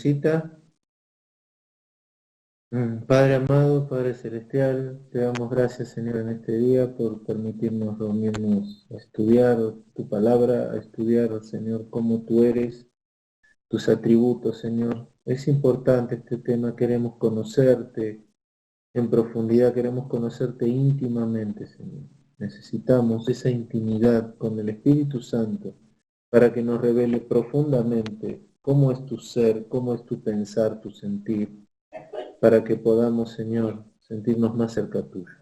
Cita. Padre amado, Padre celestial, te damos gracias, Señor, en este día por permitirnos reunirnos a estudiar tu palabra, a estudiar, Señor, cómo tú eres, tus atributos, Señor. Es importante este tema, queremos conocerte en profundidad, queremos conocerte íntimamente, Señor. Necesitamos esa intimidad con el Espíritu Santo para que nos revele profundamente cómo es tu ser, cómo es tu pensar, tu sentir, para que podamos, Señor, sentirnos más cerca tuyo.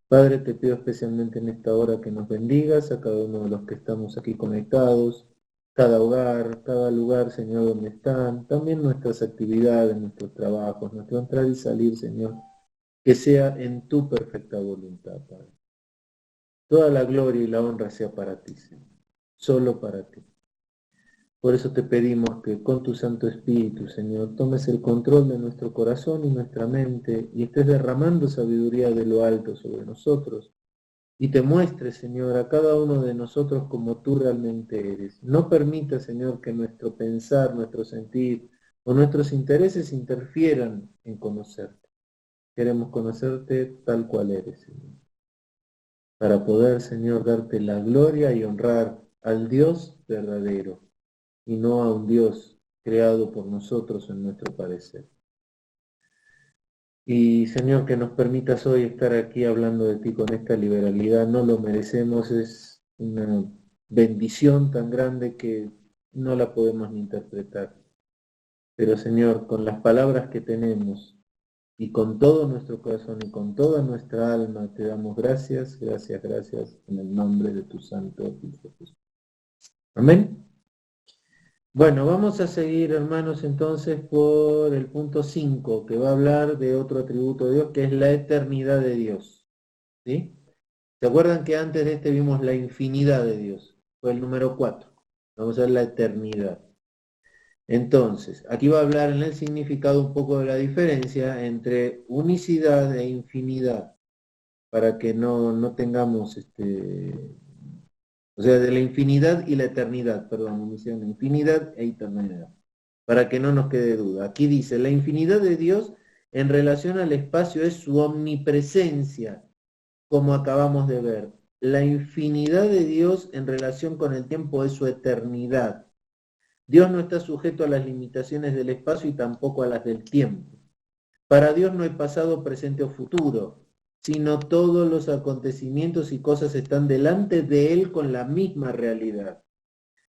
Padre, te pido especialmente en esta hora que nos bendigas a cada uno de los que estamos aquí conectados, cada hogar, cada lugar, Señor, donde están, también nuestras actividades, nuestros trabajos, nuestro entrar y salir, Señor, que sea en tu perfecta voluntad, Padre. Toda la gloria y la honra sea para ti, Señor, solo para ti. Por eso te pedimos que con tu Santo Espíritu, Señor, tomes el control de nuestro corazón y nuestra mente y estés derramando sabiduría de lo alto sobre nosotros y te muestres, Señor, a cada uno de nosotros como tú realmente eres. No permita, Señor, que nuestro pensar, nuestro sentir o nuestros intereses interfieran en conocerte. Queremos conocerte tal cual eres, Señor, para poder, Señor, darte la gloria y honrar al Dios verdadero y no a un Dios creado por nosotros en nuestro parecer. Y Señor, que nos permitas hoy estar aquí hablando de ti con esta liberalidad, no lo merecemos, es una bendición tan grande que no la podemos ni interpretar. Pero Señor, con las palabras que tenemos y con todo nuestro corazón y con toda nuestra alma, te damos gracias, gracias, gracias en el nombre de tu Santo Hijo Jesús. Amén. Bueno, vamos a seguir, hermanos, entonces por el punto 5, que va a hablar de otro atributo de Dios, que es la eternidad de Dios. ¿Sí? ¿Se acuerdan que antes de este vimos la infinidad de Dios? Fue el número 4. Vamos a ver la eternidad. Entonces, aquí va a hablar en el significado un poco de la diferencia entre unicidad e infinidad, para que no tengamos o sea, de la infinidad y la eternidad, perdón, omisión, infinidad e eternidad, para que no nos quede duda. Aquí dice, la infinidad de Dios en relación al espacio es su omnipresencia, como acabamos de ver. La infinidad de Dios en relación con el tiempo es su eternidad. Dios no está sujeto a las limitaciones del espacio y tampoco a las del tiempo. Para Dios no hay pasado, presente o futuro, sino todos los acontecimientos y cosas están delante de Él con la misma realidad.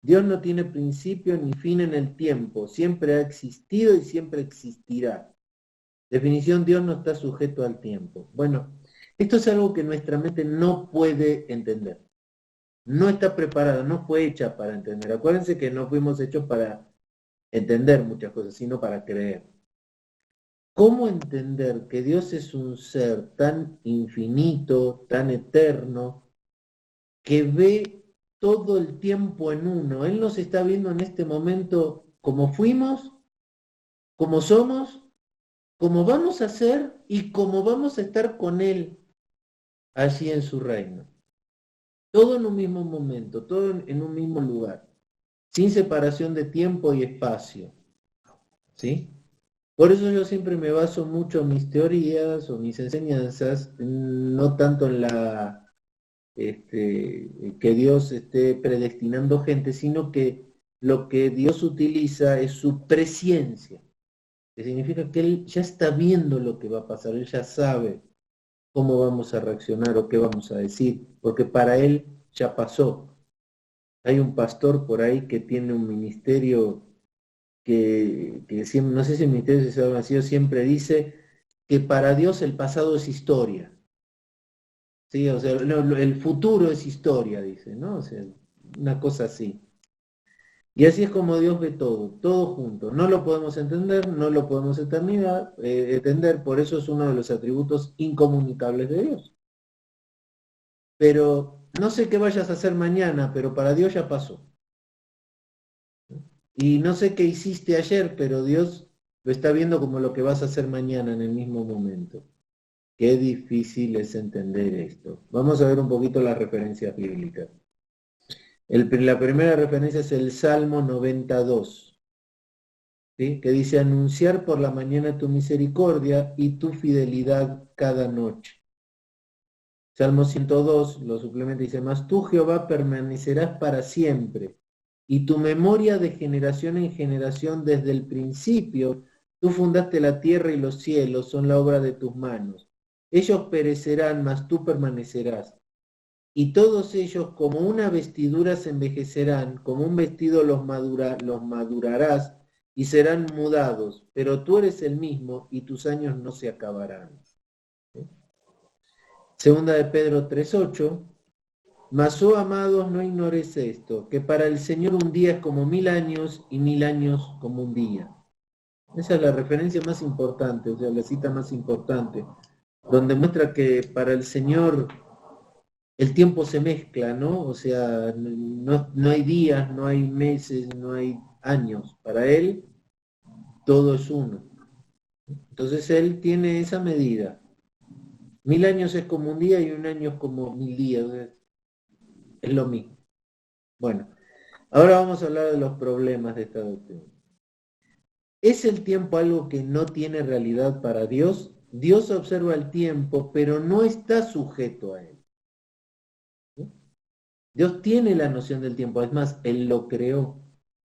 Dios no tiene principio ni fin en el tiempo, siempre ha existido y siempre existirá. Definición, Dios no está sujeto al tiempo. Bueno, esto es algo que nuestra mente no puede entender. No está preparada, no fue hecha para entender. Acuérdense que no fuimos hechos para entender muchas cosas, sino para creer. ¿Cómo entender que Dios es un ser tan infinito, tan eterno, que ve todo el tiempo en uno? Él nos está viendo en este momento como fuimos, como somos, como vamos a ser y como vamos a estar con Él allí en su reino. Todo en un mismo momento, todo en un mismo lugar, sin separación de tiempo y espacio. ¿Sí? Por eso yo siempre me baso mucho en mis teorías o mis enseñanzas, no tanto en la que Dios esté predestinando gente, sino que lo que Dios utiliza es su presciencia, que significa que Él ya está viendo lo que va a pasar, Él ya sabe cómo vamos a reaccionar o qué vamos a decir, porque para Él ya pasó. Hay un pastor por ahí que tiene un ministerio que siempre, no sé si el ministerio se ha nacido, siempre dice que para Dios el pasado es historia. ¿Sí? O sea, el futuro es historia, dice, ¿no? O sea, una cosa así. Y así es como Dios ve todo, todo junto. No lo podemos entender, no lo podemos entender, por eso es uno de los atributos incomunicables de Dios. Pero no sé qué vayas a hacer mañana, pero para Dios ya pasó. Y no sé qué hiciste ayer, pero Dios lo está viendo como lo que vas a hacer mañana en el mismo momento. Qué difícil es entender esto. Vamos a ver un poquito las referencias bíblicas. La primera referencia es el Salmo 92. ¿sí? Que dice, anunciar por la mañana tu misericordia y tu fidelidad cada noche. Salmo 102 lo suplementa y dice, mas tú, Jehová, permanecerás para siempre, y tu memoria de generación en generación desde el principio. Tú fundaste la tierra y los cielos, son la obra de tus manos. Ellos perecerán, mas tú permanecerás. Y todos ellos como una vestidura se envejecerán, como un vestido los madurarás y serán mudados, pero tú eres el mismo y tus años no se acabarán. Segunda de Pedro 3:8, mas, oh amados, no ignores esto, que para el Señor un día es como 1000 años y 1000 años como un día. Esa es la referencia más importante, o sea, la cita más importante, donde muestra que para el Señor el tiempo se mezcla, ¿no? O sea, no hay días, no hay meses, no hay años. Para Él todo es uno. Entonces Él tiene esa medida. 1000 años es como un día y un año es como 1000 días. Es lo mismo. Bueno, ahora vamos a hablar de los problemas de esta doctrina. ¿Es el tiempo algo que no tiene realidad para Dios? Dios observa el tiempo, pero no está sujeto a él. ¿Sí? Dios tiene la noción del tiempo, es más, Él lo creó.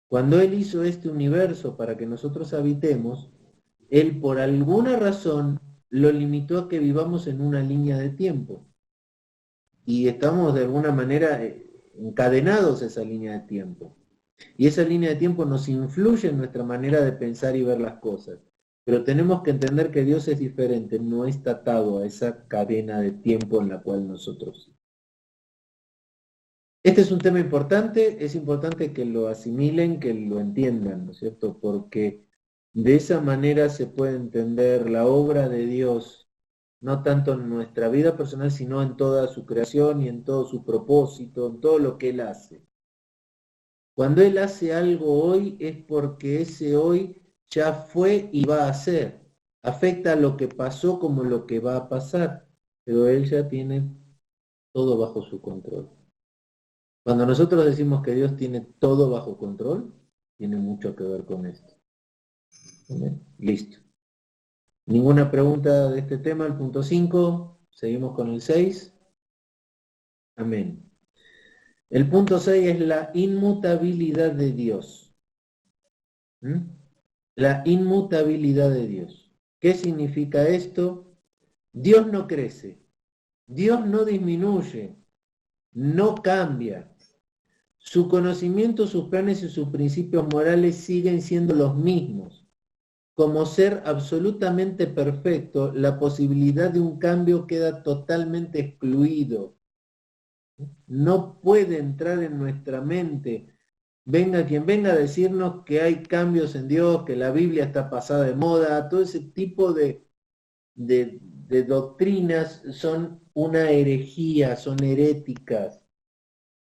Cuando Él hizo este universo para que nosotros habitemos, Él por alguna razón lo limitó a que vivamos en una línea de tiempo. Y estamos de alguna manera encadenados a esa línea de tiempo. Y esa línea de tiempo nos influye en nuestra manera de pensar y ver las cosas. Pero tenemos que entender que Dios es diferente, no está atado a esa cadena de tiempo en la cual nosotros. Este es un tema importante, es importante que lo asimilen, que lo entiendan, ¿no es cierto? Porque de esa manera se puede entender la obra de Dios, no tanto en nuestra vida personal, sino en toda su creación y en todo su propósito, en todo lo que Él hace. Cuando Él hace algo hoy es porque ese hoy ya fue y va a ser. Afecta a lo que pasó como lo que va a pasar, pero Él ya tiene todo bajo su control. Cuando nosotros decimos que Dios tiene todo bajo control, tiene mucho que ver con esto. ¿Bien? Listo. ¿Ninguna pregunta de este tema? El punto 5. Seguimos con el 6. Amén. El punto 6 es la inmutabilidad de Dios. ¿Mm? La inmutabilidad de Dios. ¿Qué significa esto? Dios no crece, Dios no disminuye, no cambia. Su conocimiento, sus planes y sus principios morales siguen siendo los mismos. Como ser absolutamente perfecto, la posibilidad de un cambio queda totalmente excluido. No puede entrar en nuestra mente. Venga quien venga a decirnos que hay cambios en Dios, que la Biblia está pasada de moda, todo ese tipo de doctrinas son una herejía, son heréticas.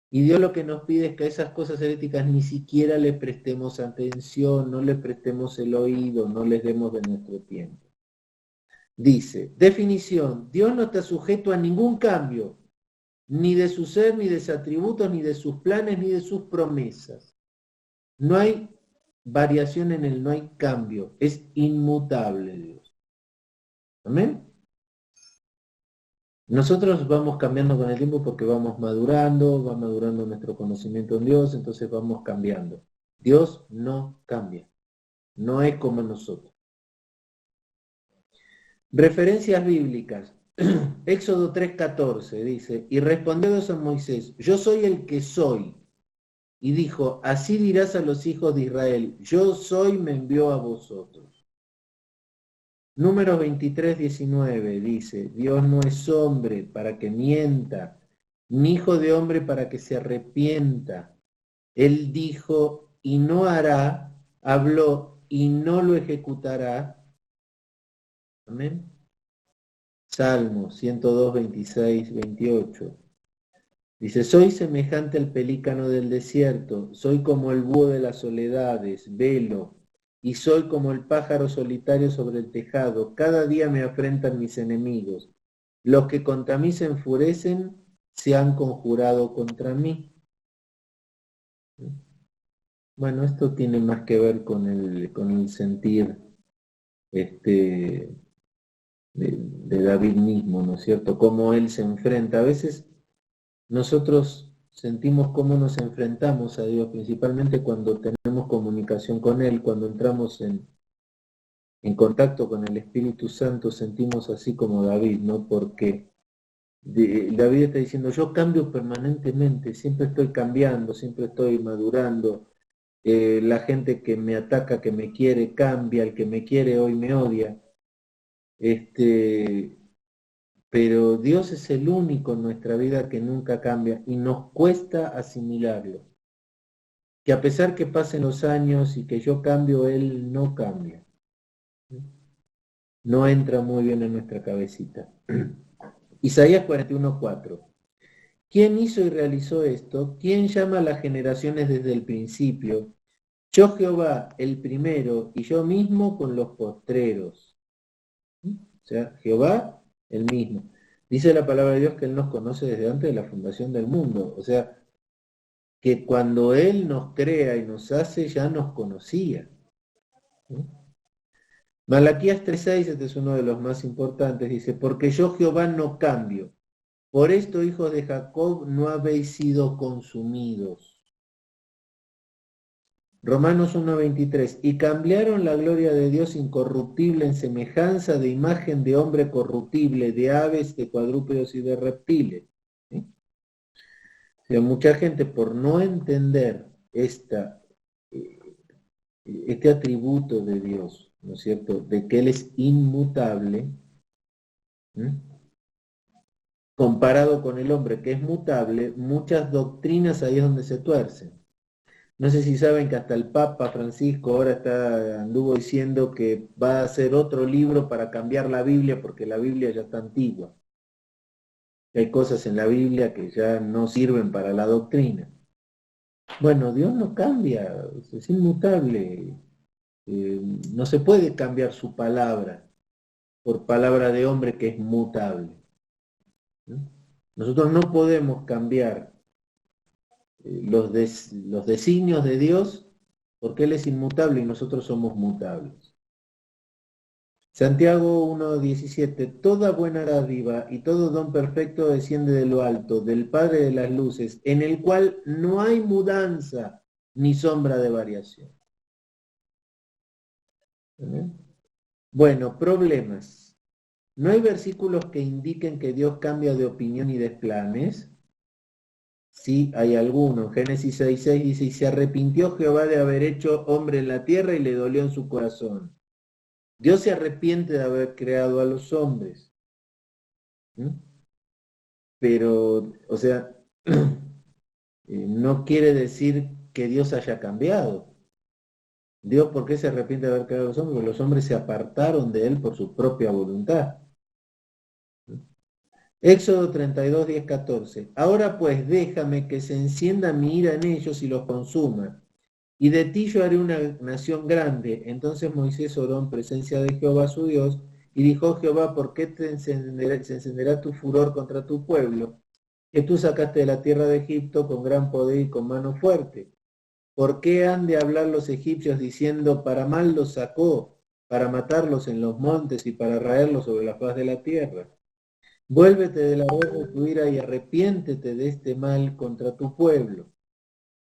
Y Dios lo que nos pide es que a esas cosas heréticas ni siquiera le prestemos atención, no le prestemos el oído, no les demos de nuestro tiempo. Dice, definición, Dios no está sujeto a ningún cambio, ni de su ser, ni de sus atributos, ni de sus planes, ni de sus promesas. No hay variación en él, no hay cambio, es inmutable Dios. ¿Amén? Nosotros vamos cambiando con el tiempo porque vamos madurando, va madurando nuestro conocimiento en Dios, entonces vamos cambiando. Dios no cambia, no es como nosotros. Referencias bíblicas. Éxodo 3:14 dice, y respondió Dios a Moisés, yo soy el que soy. Y dijo, así dirás a los hijos de Israel, yo soy, me envió a vosotros. Números 23:19 dice, Dios no es hombre para que mienta, ni hijo de hombre para que se arrepienta. Él dijo y no hará, habló y no lo ejecutará. Amén. Salmo 102, 26, 28. Dice, soy semejante al pelícano del desierto, soy como el búho de las soledades, velo, y soy como el pájaro solitario sobre el tejado. Cada día me afrentan mis enemigos. Los que contra mí se enfurecen se han conjurado contra mí. Bueno, esto tiene más que ver con el sentir este, de David mismo, ¿no es cierto? Cómo él se enfrenta. A veces nosotros sentimos cómo nos enfrentamos a Dios, principalmente cuando tenemos comunicación con Él, cuando entramos en contacto con el Espíritu Santo, sentimos así como David, ¿no? Porque David está diciendo, yo cambio permanentemente, siempre estoy cambiando, siempre estoy madurando. La gente que me ataca, que me quiere, cambia, el que me quiere hoy me odia. Este, pero Dios es el único en nuestra vida que nunca cambia y nos cuesta asimilarlo. Que a pesar que pasen los años y que yo cambio, Él no cambia. No entra muy bien en nuestra cabecita. Isaías 41:4. ¿Quién hizo y realizó esto? ¿Quién llama a las generaciones desde el principio? Yo Jehová, el primero, y yo mismo con los postreros. O sea, Jehová, el mismo. Dice la palabra de Dios que Él nos conoce desde antes de la fundación del mundo. O sea, que cuando Él nos crea y nos hace, ya nos conocía. Malaquías 3:6, este es uno de los más importantes, dice, porque yo Jehová no cambio. Por esto, hijos de Jacob, no habéis sido consumidos. Romanos 1:23, y cambiaron la gloria de Dios incorruptible en semejanza de imagen de hombre corruptible, de aves, de cuadrúpedos y de reptiles. ¿Sí? O sea, mucha gente por no entender eh, este atributo de Dios, ¿no es cierto?, de que Él es inmutable, ¿sí?, comparado con el hombre que es mutable, muchas doctrinas ahí es donde se tuercen. No sé si saben que hasta el Papa Francisco ahora anduvo diciendo que va a hacer otro libro para cambiar la Biblia porque la Biblia ya está antigua. Hay cosas en la Biblia que ya no sirven para la doctrina. Bueno, Dios no cambia, es inmutable. No se puede cambiar su palabra por palabra de hombre que es mutable. ¿No? Nosotros no podemos cambiar los designios de Dios porque Él es inmutable y nosotros somos mutables. Santiago 1:17, toda buena dádiva y todo don perfecto desciende de lo alto, del Padre de las luces, en el cual no hay mudanza ni sombra de variación. ¿Eh? Bueno, problemas. ¿No hay versículos que indiquen que Dios cambia de opinión y de planes? Sí, hay algunos. Génesis 6:6 dice, y se arrepintió Jehová de haber hecho hombre en la tierra y le dolió en su corazón. Dios se arrepiente de haber creado a los hombres. ¿Mm? Pero, o sea, no quiere decir que Dios haya cambiado. Dios, ¿por qué se arrepiente de haber creado a los hombres? Porque los hombres se apartaron de Él por su propia voluntad. Éxodo 32:10-14. Ahora pues déjame que se encienda mi ira en ellos y los consuma. Y de ti yo haré una nación grande. Entonces Moisés oró en presencia de Jehová su Dios, y dijo Jehová, ¿por qué se encenderá tu furor contra tu pueblo, que tú sacaste de la tierra de Egipto con gran poder y con mano fuerte? ¿Por qué han de hablar los egipcios diciendo, para mal los sacó, para matarlos en los montes y para raerlos sobre la faz de la tierra? Vuélvete de la voz de tu ira y arrepiéntete de este mal contra tu pueblo.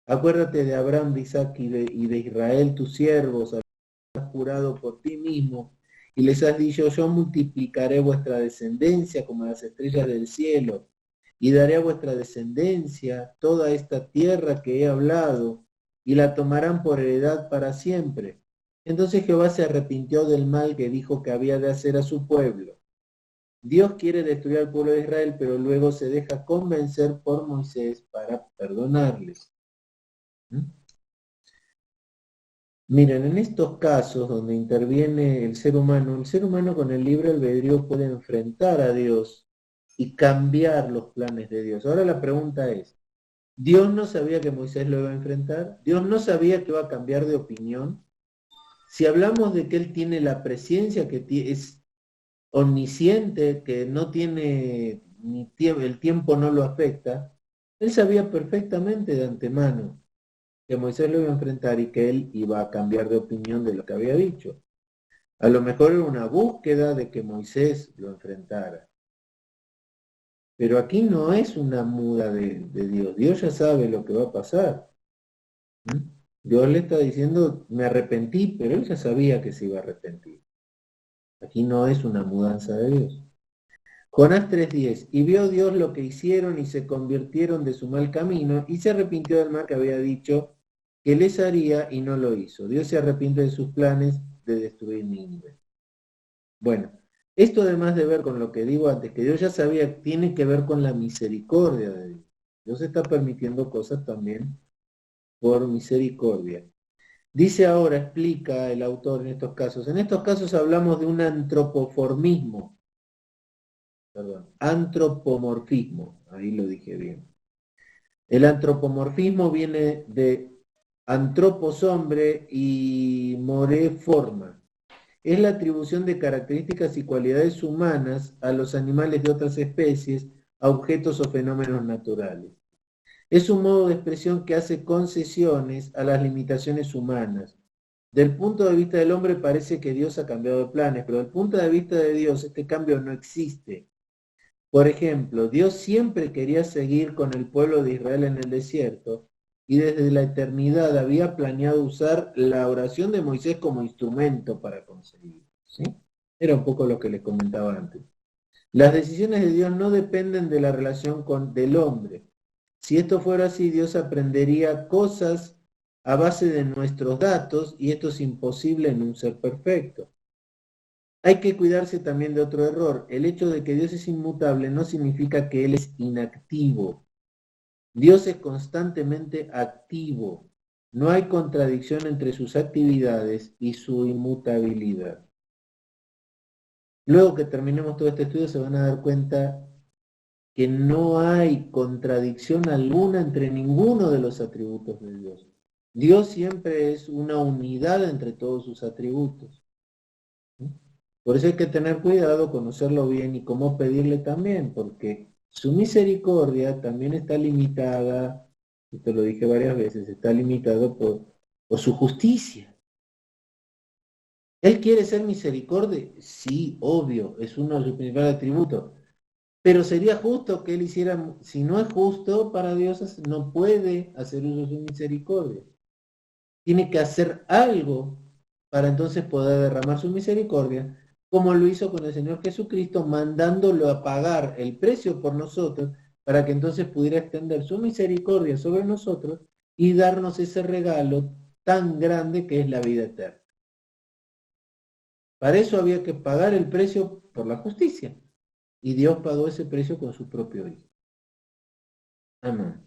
Acuérdate de Abraham, de Isaac y de Israel, tus siervos, has jurado por ti mismo, y les has dicho, yo multiplicaré vuestra descendencia como las estrellas del cielo, y daré a vuestra descendencia toda esta tierra que he hablado, y la tomarán por heredad para siempre. Entonces Jehová se arrepintió del mal que dijo que había de hacer a su pueblo. Dios quiere destruir al pueblo de Israel, pero luego se deja convencer por Moisés para perdonarles. ¿Mm? Miren, en estos casos donde interviene el ser humano con el libre albedrío puede enfrentar a Dios y cambiar los planes de Dios. Ahora la pregunta es, ¿Dios no sabía que Moisés lo iba a enfrentar? ¿Dios no sabía que iba a cambiar de opinión? Si hablamos de que Él tiene la presencia, que es omnisciente, que no tiene ni el tiempo no lo afecta, Él sabía perfectamente de antemano que Moisés lo iba a enfrentar y que él iba a cambiar de opinión de lo que había dicho. A lo mejor era una búsqueda de que Moisés lo enfrentara. Pero aquí no es una muda de Dios. Dios ya sabe lo que va a pasar. ¿Mm? Dios le está diciendo, me arrepentí, pero él ya sabía que se iba a arrepentir. Aquí no es una mudanza de Dios. Jonás 3:10, y vio Dios lo que hicieron y se convirtieron de su mal camino y se arrepintió del mal que había dicho que les haría y no lo hizo. Dios se arrepiente de sus planes de destruir Nínive. Bueno, esto además de ver con lo que digo antes, que Dios ya sabía, tiene que ver con la misericordia de Dios. Dios está permitiendo cosas también por misericordia. Dice ahora, explica el autor en estos casos hablamos de un antropomorfismo, ahí lo dije bien. El antropomorfismo viene de antropos hombre y more forma. Es la atribución de características y cualidades humanas a los animales de otras especies, a objetos o fenómenos naturales. Es un modo de expresión que hace concesiones a las limitaciones humanas. Del punto de vista del hombre parece que Dios ha cambiado de planes, pero del punto de vista de Dios este cambio no existe. Por ejemplo, Dios siempre quería seguir con el pueblo de Israel en el desierto y desde la eternidad había planeado usar la oración de Moisés como instrumento para conseguirlo. ¿Sí? Era un poco lo que les comentaba antes. Las decisiones de Dios no dependen de la relación del hombre. Si esto fuera así, Dios aprendería cosas a base de nuestros datos y esto es imposible en un ser perfecto. Hay que cuidarse también de otro error. El hecho de que Dios es inmutable no significa que Él es inactivo. Dios es constantemente activo. No hay contradicción entre sus actividades y su inmutabilidad. Luego que terminemos todo este estudio se van a dar cuenta que no hay contradicción alguna entre ninguno de los atributos de Dios. Dios siempre es una unidad entre todos sus atributos. Por eso hay que tener cuidado, conocerlo bien y cómo pedirle también, porque su misericordia también está limitada, esto lo dije varias veces, está limitado por su justicia. ¿Él quiere ser misericordia? Sí, obvio, es uno de sus principales atributos. Pero sería justo que él hiciera, si no es justo para Dios, no puede hacer uso de su misericordia. Tiene que hacer algo para entonces poder derramar su misericordia, como lo hizo con el Señor Jesucristo, mandándolo a pagar el precio por nosotros, para que entonces pudiera extender su misericordia sobre nosotros y darnos ese regalo tan grande que es la vida eterna. Para eso había que pagar el precio por la justicia. Y Dios pagó ese precio con su propio Hijo. Amén.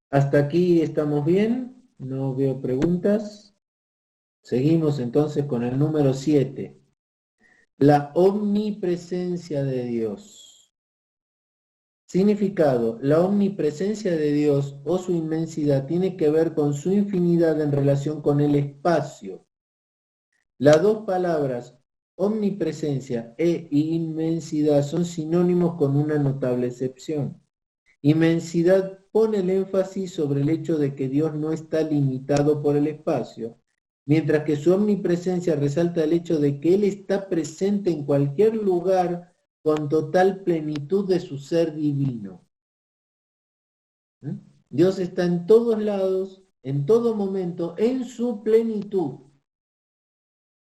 Hasta aquí estamos bien, no veo preguntas. Seguimos entonces con el número 7. La omnipresencia de Dios. Significado: la omnipresencia de Dios o su inmensidad tiene que ver con su infinidad en relación con el espacio. Las dos palabras omnipresencia e inmensidad son sinónimos con una notable excepción. Inmensidad pone el énfasis sobre el hecho de que Dios no está limitado por el espacio, mientras que su omnipresencia resalta el hecho de que Él está presente en cualquier lugar con total plenitud de su ser divino. Dios está en todos lados, en todo momento, en su plenitud,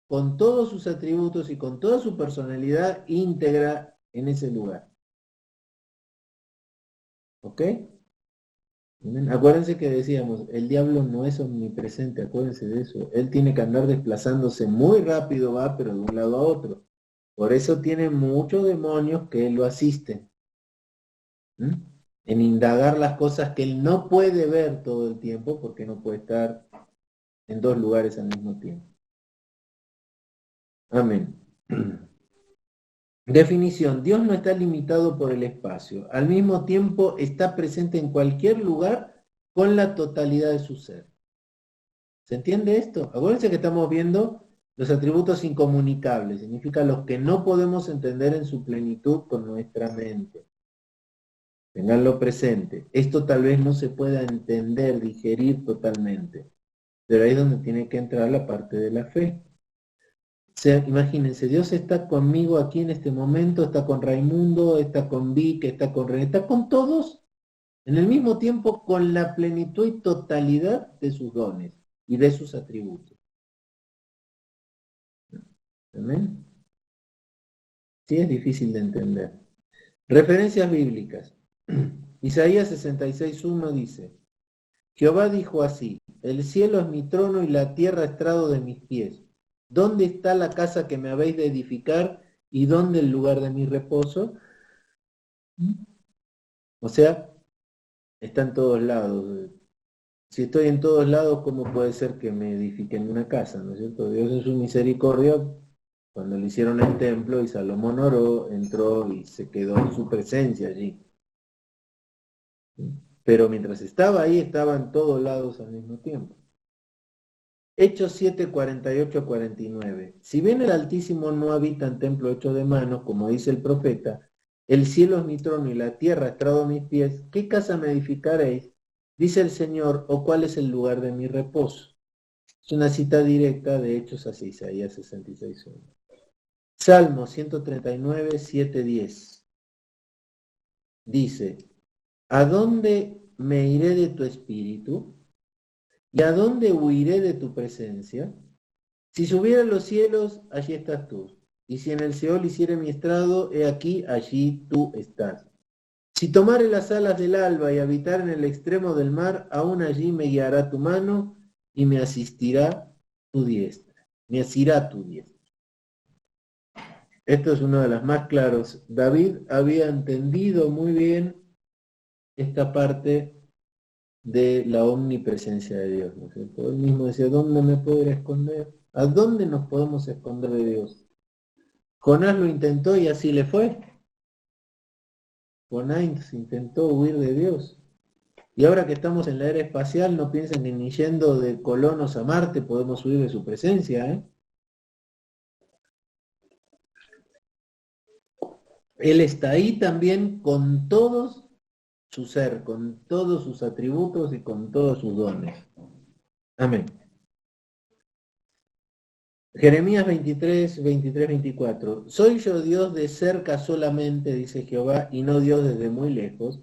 con todos sus atributos y con toda su personalidad íntegra en ese lugar. ¿Ok? Acuérdense que decíamos, el diablo no es omnipresente, acuérdense de eso. Él tiene que andar desplazándose muy rápido, va, pero de un lado a otro. Por eso tiene muchos demonios que lo asisten. En indagar las cosas que él no puede ver todo el tiempo, porque no puede estar en dos lugares al mismo tiempo. Amén. Definición: Dios no está limitado por el espacio. Al mismo tiempo está presente en cualquier lugar con la totalidad de su ser. ¿Se entiende esto? Acuérdense que estamos viendo los atributos incomunicables. Significa los que no podemos entender en su plenitud con nuestra mente. Tenganlo presente. Esto tal vez no se pueda entender, digerir totalmente, pero ahí es donde tiene que entrar la parte de la fe. O sea, imagínense, Dios está conmigo aquí en este momento, está con Raimundo, está con Vic, está con René, está con todos, en el mismo tiempo con la plenitud y totalidad de sus dones y de sus atributos. ¿Amén? Sí, es difícil de entender. Referencias bíblicas. Isaías 66:1 dice, Jehová dijo así, el cielo es mi trono y la tierra estrado de mis pies. ¿Dónde está la casa que me habéis de edificar y dónde el lugar de mi reposo? O sea, está en todos lados. Si estoy en todos lados, ¿cómo puede ser que me edifiquen una casa? ¿No es cierto? Dios en su misericordia, cuando le hicieron el templo y Salomón oró, entró y se quedó en su presencia allí. Pero mientras estaba ahí, estaba en todos lados al mismo tiempo. Hechos 7, 48-49. Si bien el Altísimo no habita en templo hecho de manos, como dice el profeta, el cielo es mi trono y la tierra estrado mis pies, ¿qué casa me edificaréis? Dice el Señor, ¿o cuál es el lugar de mi reposo? Es una cita directa de Hechos hacia Isaías 66:1. Salmo 139, 7, 10. Dice, ¿a dónde me iré de tu espíritu? ¿Y a dónde huiré de tu presencia? Si subiera a los cielos, allí estás tú. Y si en el Seol hiciere mi estrado, he aquí, allí tú estás. Si tomare las alas del alba y habitar en el extremo del mar, aún allí me guiará tu mano y me asistirá tu diestra. Me asirá tu diestra. Esto es uno de los más claros. David había entendido muy bien esta parte de la omnipresencia de Dios, ¿no es cierto? Él mismo decía, ¿dónde me puedo ir a esconder? ¿A dónde nos podemos esconder de Dios? Jonás lo intentó y así le fue. Jonás intentó huir de Dios. Y ahora que estamos en la era espacial, no piensen que ni yendo de colonos a Marte podemos huir de su presencia, ¿eh? Él está ahí también con todos su ser, con todos sus atributos y con todos sus dones. Amén. Jeremías 23, 24. Soy yo Dios de cerca solamente, dice Jehová, y no Dios desde muy lejos.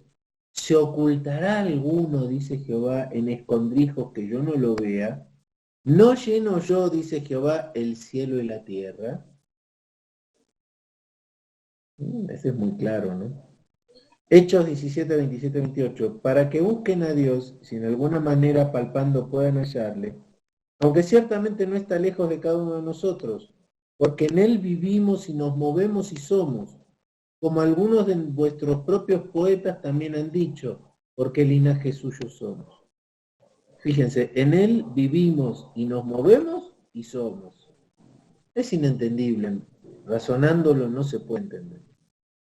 ¿Se ocultará alguno, dice Jehová, en escondrijos que yo no lo vea? ¿No lleno yo, dice Jehová, el cielo y la tierra? Ese es muy claro, ¿no? Hechos 17, 27, 28. Para que busquen a Dios, si en alguna manera palpando puedan hallarle, aunque ciertamente no está lejos de cada uno de nosotros, porque en Él vivimos y nos movemos y somos, como algunos de vuestros propios poetas también han dicho, porque linaje suyo somos. Fíjense, en Él vivimos y nos movemos y somos. Es inentendible, razonándolo no se puede entender.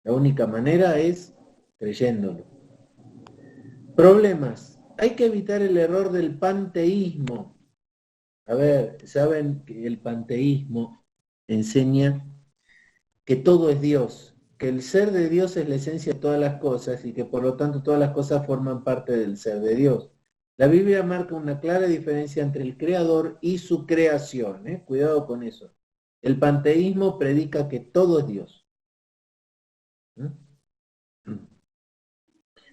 La única manera es creyéndolo. Problemas. Hay que evitar el error del panteísmo. A ver, saben que el panteísmo enseña que todo es Dios, que el ser de Dios es la esencia de todas las cosas y que por lo tanto todas las cosas forman parte del ser de Dios. La Biblia marca una clara diferencia entre el creador y su creación. Cuidado con eso. El panteísmo predica que todo es Dios.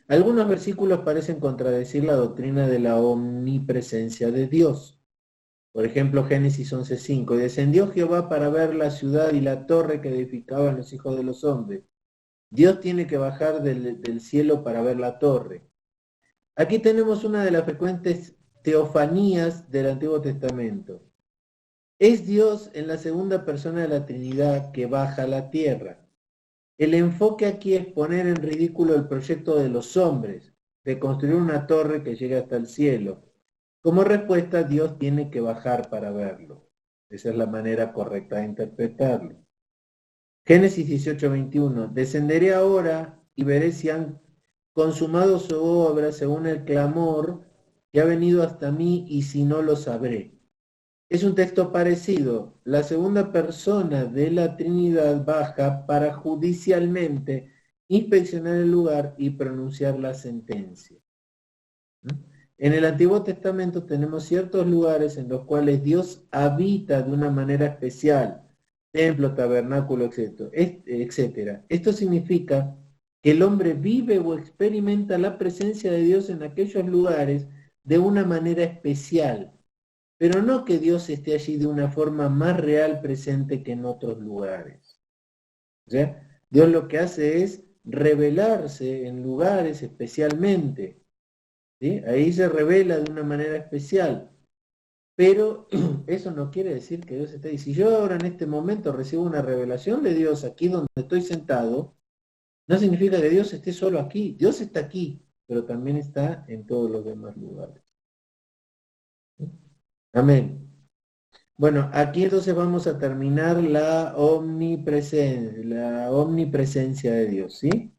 Algunos versículos parecen contradecir la doctrina de la omnipresencia de Dios. Por ejemplo, Génesis 11:5. Descendió Jehová para ver la ciudad y la torre que edificaban los hijos de los hombres. Dios tiene que bajar del cielo para ver la torre. Aquí tenemos una de las frecuentes teofanías del Antiguo Testamento. Es Dios en la segunda persona de la Trinidad que baja a la tierra. El enfoque aquí es poner en ridículo el proyecto de los hombres, de construir una torre que llegue hasta el cielo. Como respuesta, Dios tiene que bajar para verlo. Esa es la manera correcta de interpretarlo. Génesis 18:21. Descenderé ahora y veré si han consumado su obra según el clamor que ha venido hasta mí y si no lo sabré. Es un texto parecido. La segunda persona de la Trinidad baja para judicialmente inspeccionar el lugar y pronunciar la sentencia. En el Antiguo Testamento tenemos ciertos lugares en los cuales Dios habita de una manera especial, templo, tabernáculo, etc. Esto significa que el hombre vive o experimenta la presencia de Dios en aquellos lugares de una manera especial, pero no que Dios esté allí de una forma más real presente que en otros lugares. ¿Ya? Dios lo que hace es revelarse en lugares especialmente. ¿Sí? Ahí se revela de una manera especial. Pero eso no quiere decir que Dios esté ahí. Si yo ahora en este momento recibo una revelación de Dios aquí donde estoy sentado, no significa que Dios esté solo aquí. Dios está aquí, pero también está en todos los demás lugares. Amén. Bueno, aquí entonces vamos a terminar la omnipresencia de Dios, ¿sí?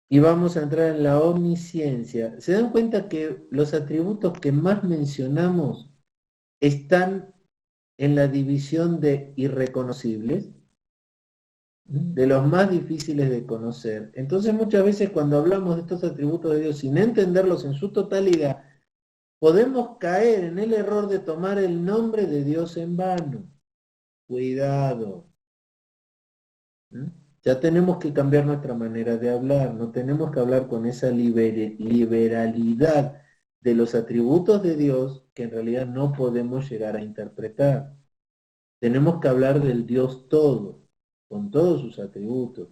Y vamos a entrar en la omnisciencia. ¿Se dan cuenta que los atributos que más mencionamos están en la división de irreconocibles? De los más difíciles de conocer. Entonces muchas veces cuando hablamos de estos atributos de Dios sin entenderlos en su totalidad, podemos caer en el error de tomar el nombre de Dios en vano. Cuidado. Ya tenemos que cambiar nuestra manera de hablar, no tenemos que hablar con esa liberalidad de los atributos de Dios que en realidad no podemos llegar a interpretar. Tenemos que hablar del Dios todo, con todos sus atributos.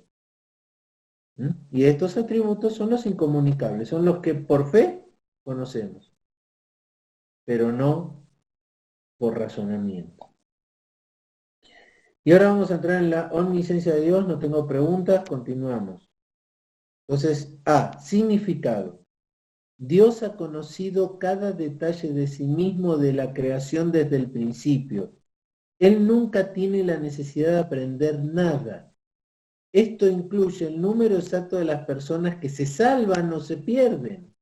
Y estos atributos son los incomunicables, son los que por fe conocemos, pero no por razonamiento. Y ahora vamos a entrar en la omnisciencia de Dios, no tengo preguntas, continuamos. Entonces, significado. Dios ha conocido cada detalle de sí mismo de la creación desde el principio. Él nunca tiene la necesidad de aprender nada. Esto incluye el número exacto de las personas que se salvan o se pierden.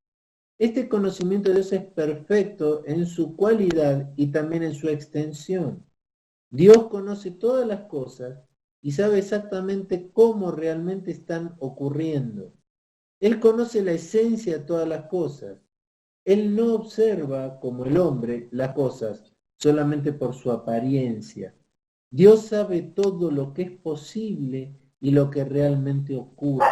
Este conocimiento de Dios es perfecto en su cualidad y también en su extensión. Dios conoce todas las cosas y sabe exactamente cómo realmente están ocurriendo. Él conoce la esencia de todas las cosas. Él no observa, como el hombre, las cosas solamente por su apariencia. Dios sabe todo lo que es posible y lo que realmente ocurre.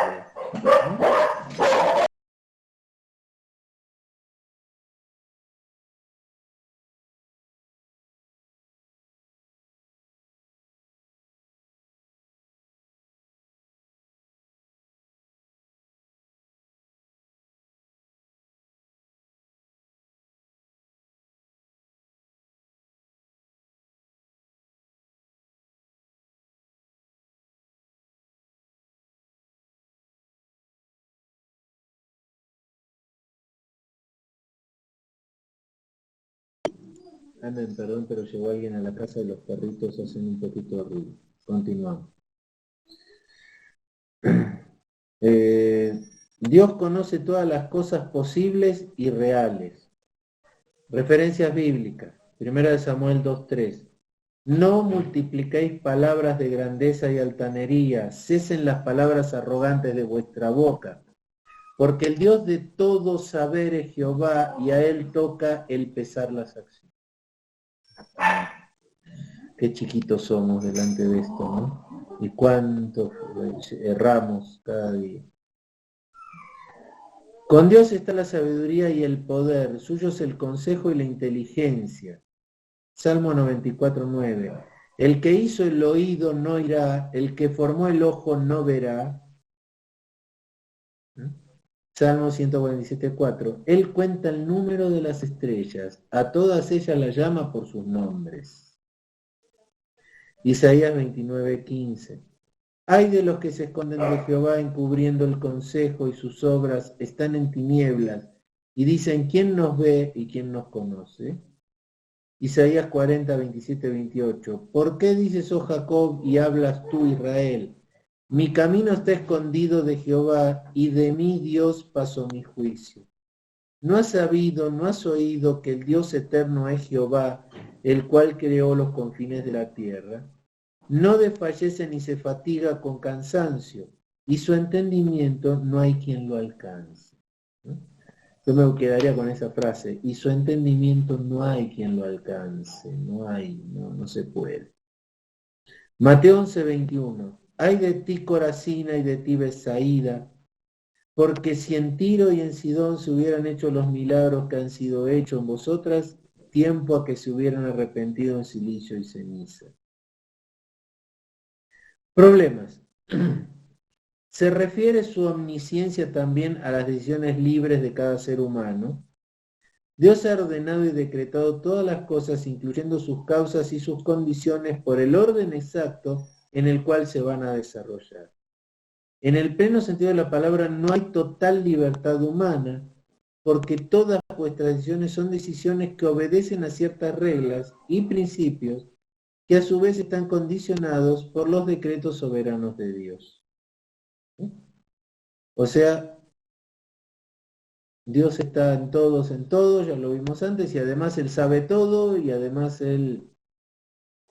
Anden, perdón, pero llegó alguien a la casa y los perritos hacen un poquito de ruido. Continuamos. Dios conoce todas las cosas posibles y reales. Referencias bíblicas. 1 Samuel 2:3. No multipliquéis palabras de grandeza y altanería, cesen las palabras arrogantes de vuestra boca, porque el Dios de todo saber es Jehová y a él toca el pesar las acciones. Qué chiquitos somos delante de esto, ¿no? Y cuánto erramos cada día. Con Dios está la sabiduría y el poder, suyo es el consejo y la inteligencia. Salmo 94:9. El que hizo el oído no oirá, el que formó el ojo no verá. Salmo 147:4. Él cuenta el número de las estrellas, a todas ellas las llama por sus nombres. Isaías 29:15. Ay de los que se esconden de Jehová encubriendo el consejo y sus obras están en tinieblas y dicen ¿quién nos ve y quién nos conoce? Isaías 40:27-28. ¿Por qué dices, oh Jacob, y hablas tú, Israel? Mi camino está escondido de Jehová y de mí Dios pasó mi juicio. ¿No has sabido, no has oído que el Dios eterno es Jehová, el cual creó los confines de la tierra? No desfallece ni se fatiga con cansancio, y su entendimiento no hay quien lo alcance. ¿No? Yo me quedaría con esa frase, y su entendimiento no hay quien lo alcance, no se puede. Mateo 11:21, ay de ti Corazina y de ti Betsaida, porque si en Tiro y en Sidón se hubieran hecho los milagros que han sido hechos en vosotras, tiempo a que se hubieran arrepentido en silicio y ceniza. Problemas. ¿Se refiere su omnisciencia también a las decisiones libres de cada ser humano? Dios ha ordenado y decretado todas las cosas, incluyendo sus causas y sus condiciones, por el orden exacto en el cual se van a desarrollar. En el pleno sentido de la palabra no hay total libertad humana, porque todas vuestras decisiones son decisiones que obedecen a ciertas reglas y principios que a su vez están condicionados por los decretos soberanos de Dios. O sea, Dios está en todo, ya lo vimos antes, y además Él sabe todo, y además Él,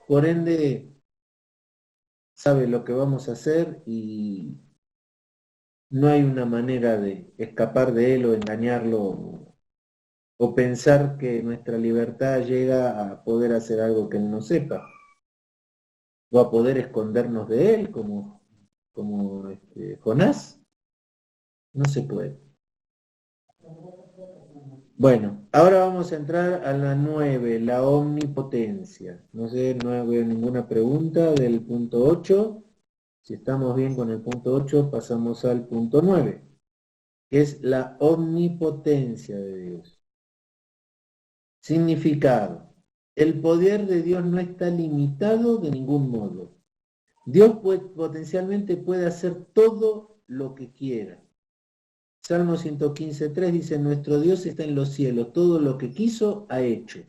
por ende, sabe lo que vamos a hacer, y no hay una manera de escapar de Él o engañarlo, o pensar que nuestra libertad llega a poder hacer algo que Él no sepa, o a poder escondernos de Él, como Jonás. No se puede. Bueno, ahora vamos a entrar a la 9, la omnipotencia. No sé, no veo ninguna pregunta del punto 8. Si estamos bien con el punto 8, pasamos al punto 9, que es la omnipotencia de Dios. Significado. El poder de Dios no está limitado de ningún modo. Dios potencialmente puede hacer todo lo que quiera. Salmo 115:3 dice, nuestro Dios está en los cielos, todo lo que quiso ha hecho.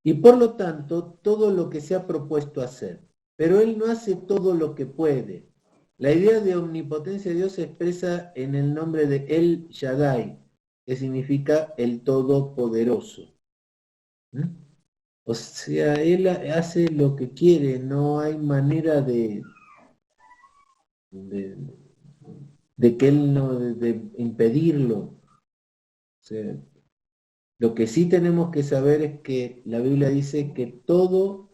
Y por lo tanto, todo lo que se ha propuesto hacer. Pero Él no hace todo lo que puede. La idea de omnipotencia de Dios se expresa en el nombre de El Shaddai, que significa el Todopoderoso. O sea, Él hace lo que quiere, no hay manera de que Él no, de impedirlo. O sea, lo que sí tenemos que saber es que la Biblia dice que todo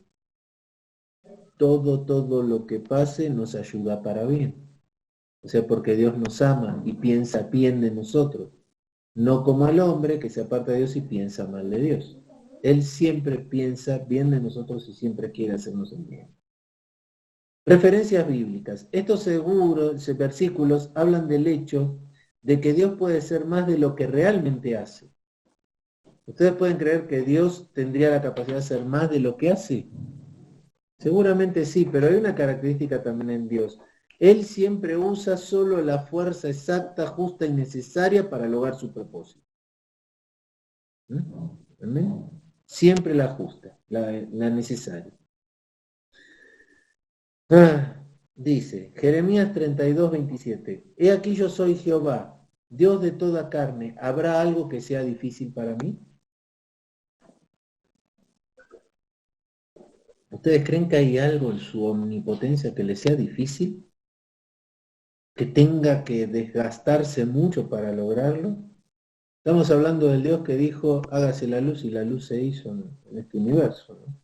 lo que pase nos ayuda para bien. O sea, porque Dios nos ama y piensa bien de nosotros. No como al hombre que se aparta de Dios y piensa mal de Dios. Él siempre piensa bien de nosotros y siempre quiere hacernos el bien. Referencias bíblicas. Estos versículos hablan del hecho de que Dios puede ser más de lo que realmente hace. ¿Ustedes pueden creer que Dios tendría la capacidad de hacer más de lo que hace? Seguramente sí, pero hay una característica también en Dios. Él siempre usa solo la fuerza exacta, justa y necesaria para lograr su propósito. ¿Amén? Siempre la justa, la necesaria. Dice, Jeremías 32:27, he aquí yo soy Jehová, Dios de toda carne, ¿habrá algo que sea difícil para mí? ¿Ustedes creen que hay algo en su omnipotencia que le sea difícil? ¿Que tenga que desgastarse mucho para lograrlo? Estamos hablando del Dios que dijo, hágase la luz, y la luz se hizo en este universo, ¿no?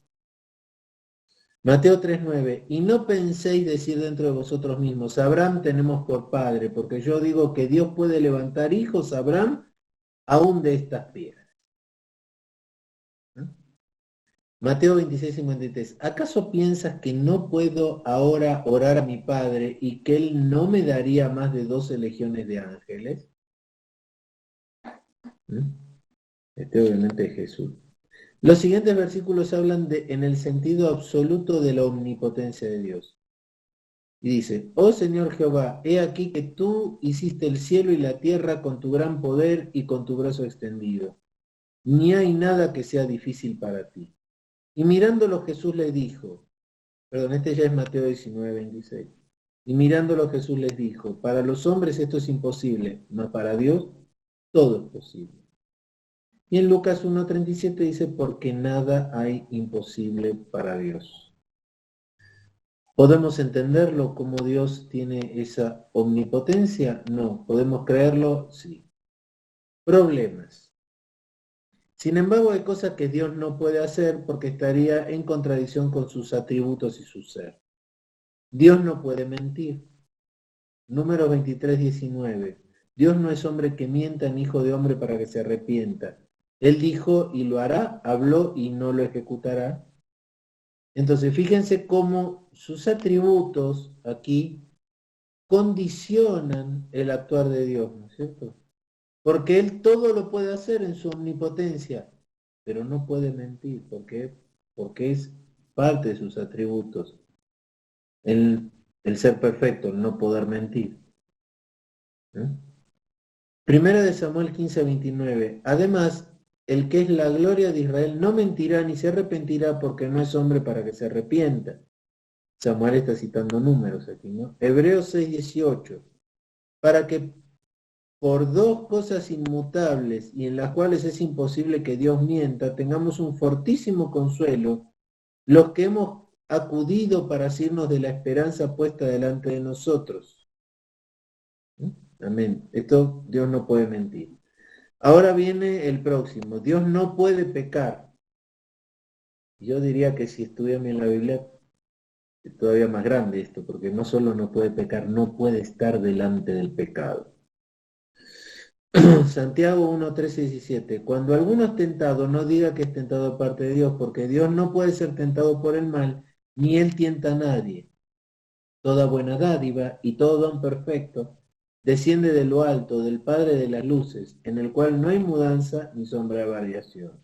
Mateo 3:9, y no penséis decir dentro de vosotros mismos, Abraham tenemos por padre, porque yo digo que Dios puede levantar hijos a Abraham aún de estas piedras. ¿No? Mateo 26:53, ¿acaso piensas que no puedo ahora orar a mi Padre y que Él no me daría más de 12 legiones de ángeles? Este obviamente es Jesús. Los siguientes versículos hablan en el sentido absoluto de la omnipotencia de Dios. Y dice, oh Señor Jehová, he aquí que tú hiciste el cielo y la tierra con tu gran poder y con tu brazo extendido. Ni hay nada que sea difícil para ti. Y mirándolo Jesús le dijo, este ya es Mateo 19:26. Y mirándolo Jesús les dijo, para los hombres esto es imposible, mas para Dios todo es posible. Y en Lucas 1:37 dice, porque nada hay imposible para Dios. ¿Podemos entenderlo como Dios tiene esa omnipotencia? No. ¿Podemos creerlo? Sí. Problemas. Sin embargo, hay cosas que Dios no puede hacer porque estaría en contradicción con sus atributos y su ser. Dios no puede mentir. Número 23:19. Dios no es hombre que mienta, ni hijo de hombre para que se arrepienta. Él dijo y lo hará, habló y no lo ejecutará. Entonces, fíjense cómo sus atributos aquí condicionan el actuar de Dios, ¿no es cierto? Porque Él todo lo puede hacer en su omnipotencia, pero no puede mentir. ¿Por qué? Porque es parte de sus atributos. El ser perfecto, el no poder mentir. ¿Eh? Primera de Samuel 15:29. Además, el que es la gloria de Israel no mentirá ni se arrepentirá porque no es hombre para que se arrepienta. Samuel está citando números aquí, ¿no? Hebreos 6:18. Para que por dos cosas inmutables y en las cuales es imposible que Dios mienta, tengamos un fortísimo consuelo, los que hemos acudido para asirnos de la esperanza puesta delante de nosotros. Amén. Esto Dios no puede mentir. Ahora viene el próximo. Dios no puede pecar. Yo diría que si estudian bien la Biblia, es todavía más grande esto, porque no solo no puede pecar, no puede estar delante del pecado. Santiago 1, 13 y 17. Cuando alguno es tentado, no diga que es tentado de parte de Dios, porque Dios no puede ser tentado por el mal, ni Él tienta a nadie. Toda buena dádiva y todo don perfecto desciende de lo alto, del Padre de las luces, en el cual no hay mudanza ni sombra de variación.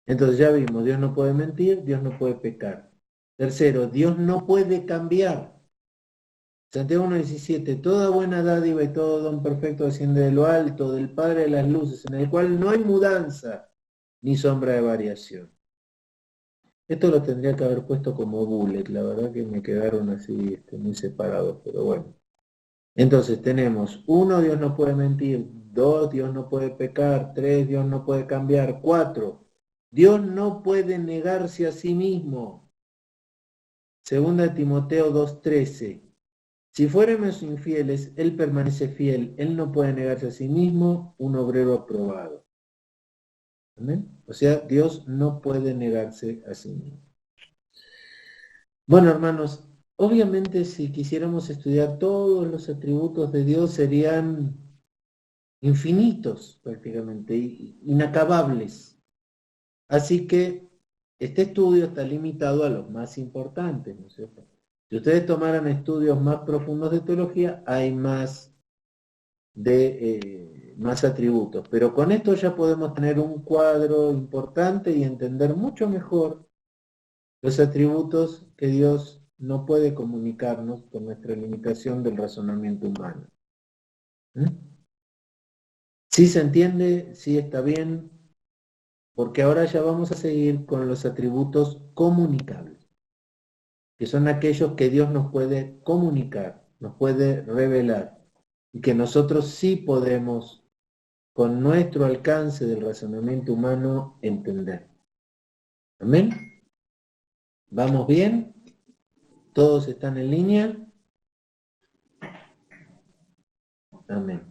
Entonces ya vimos, Dios no puede mentir, Dios no puede pecar. Tercero, Dios no puede cambiar. Santiago 1:17, toda buena dádiva y todo don perfecto desciende de lo alto, del Padre de las luces, en el cual no hay mudanza ni sombra de variación. Esto lo tendría que haber puesto como bullet, la verdad que me quedaron así muy separados, pero bueno. Entonces tenemos, 1, Dios no puede mentir, 2, Dios no puede pecar, 3, Dios no puede cambiar, 4, Dios no puede negarse a sí mismo. Segunda de Timoteo 2:13. Si fuéramos infieles, Él permanece fiel. Él no puede negarse a sí mismo, un obrero aprobado. ¿Amén? O sea, Dios no puede negarse a sí mismo. Bueno, hermanos, obviamente si quisiéramos estudiar todos los atributos de Dios serían infinitos prácticamente, inacabables. Así que este estudio está limitado a los más importantes, ¿no es cierto? Si ustedes tomaran estudios más profundos de teología, hay más atributos. Pero con esto ya podemos tener un cuadro importante y entender mucho mejor los atributos que Dios no puede comunicarnos por nuestra limitación del razonamiento humano. ¿Sí se entiende? ¿Sí está bien? Porque ahora ya vamos a seguir con los atributos comunicables, que son aquellos que Dios nos puede comunicar, nos puede revelar, y que nosotros sí podemos, con nuestro alcance del razonamiento humano, entender. ¿Amén? ¿Vamos bien? ¿Todos están en línea? Amén.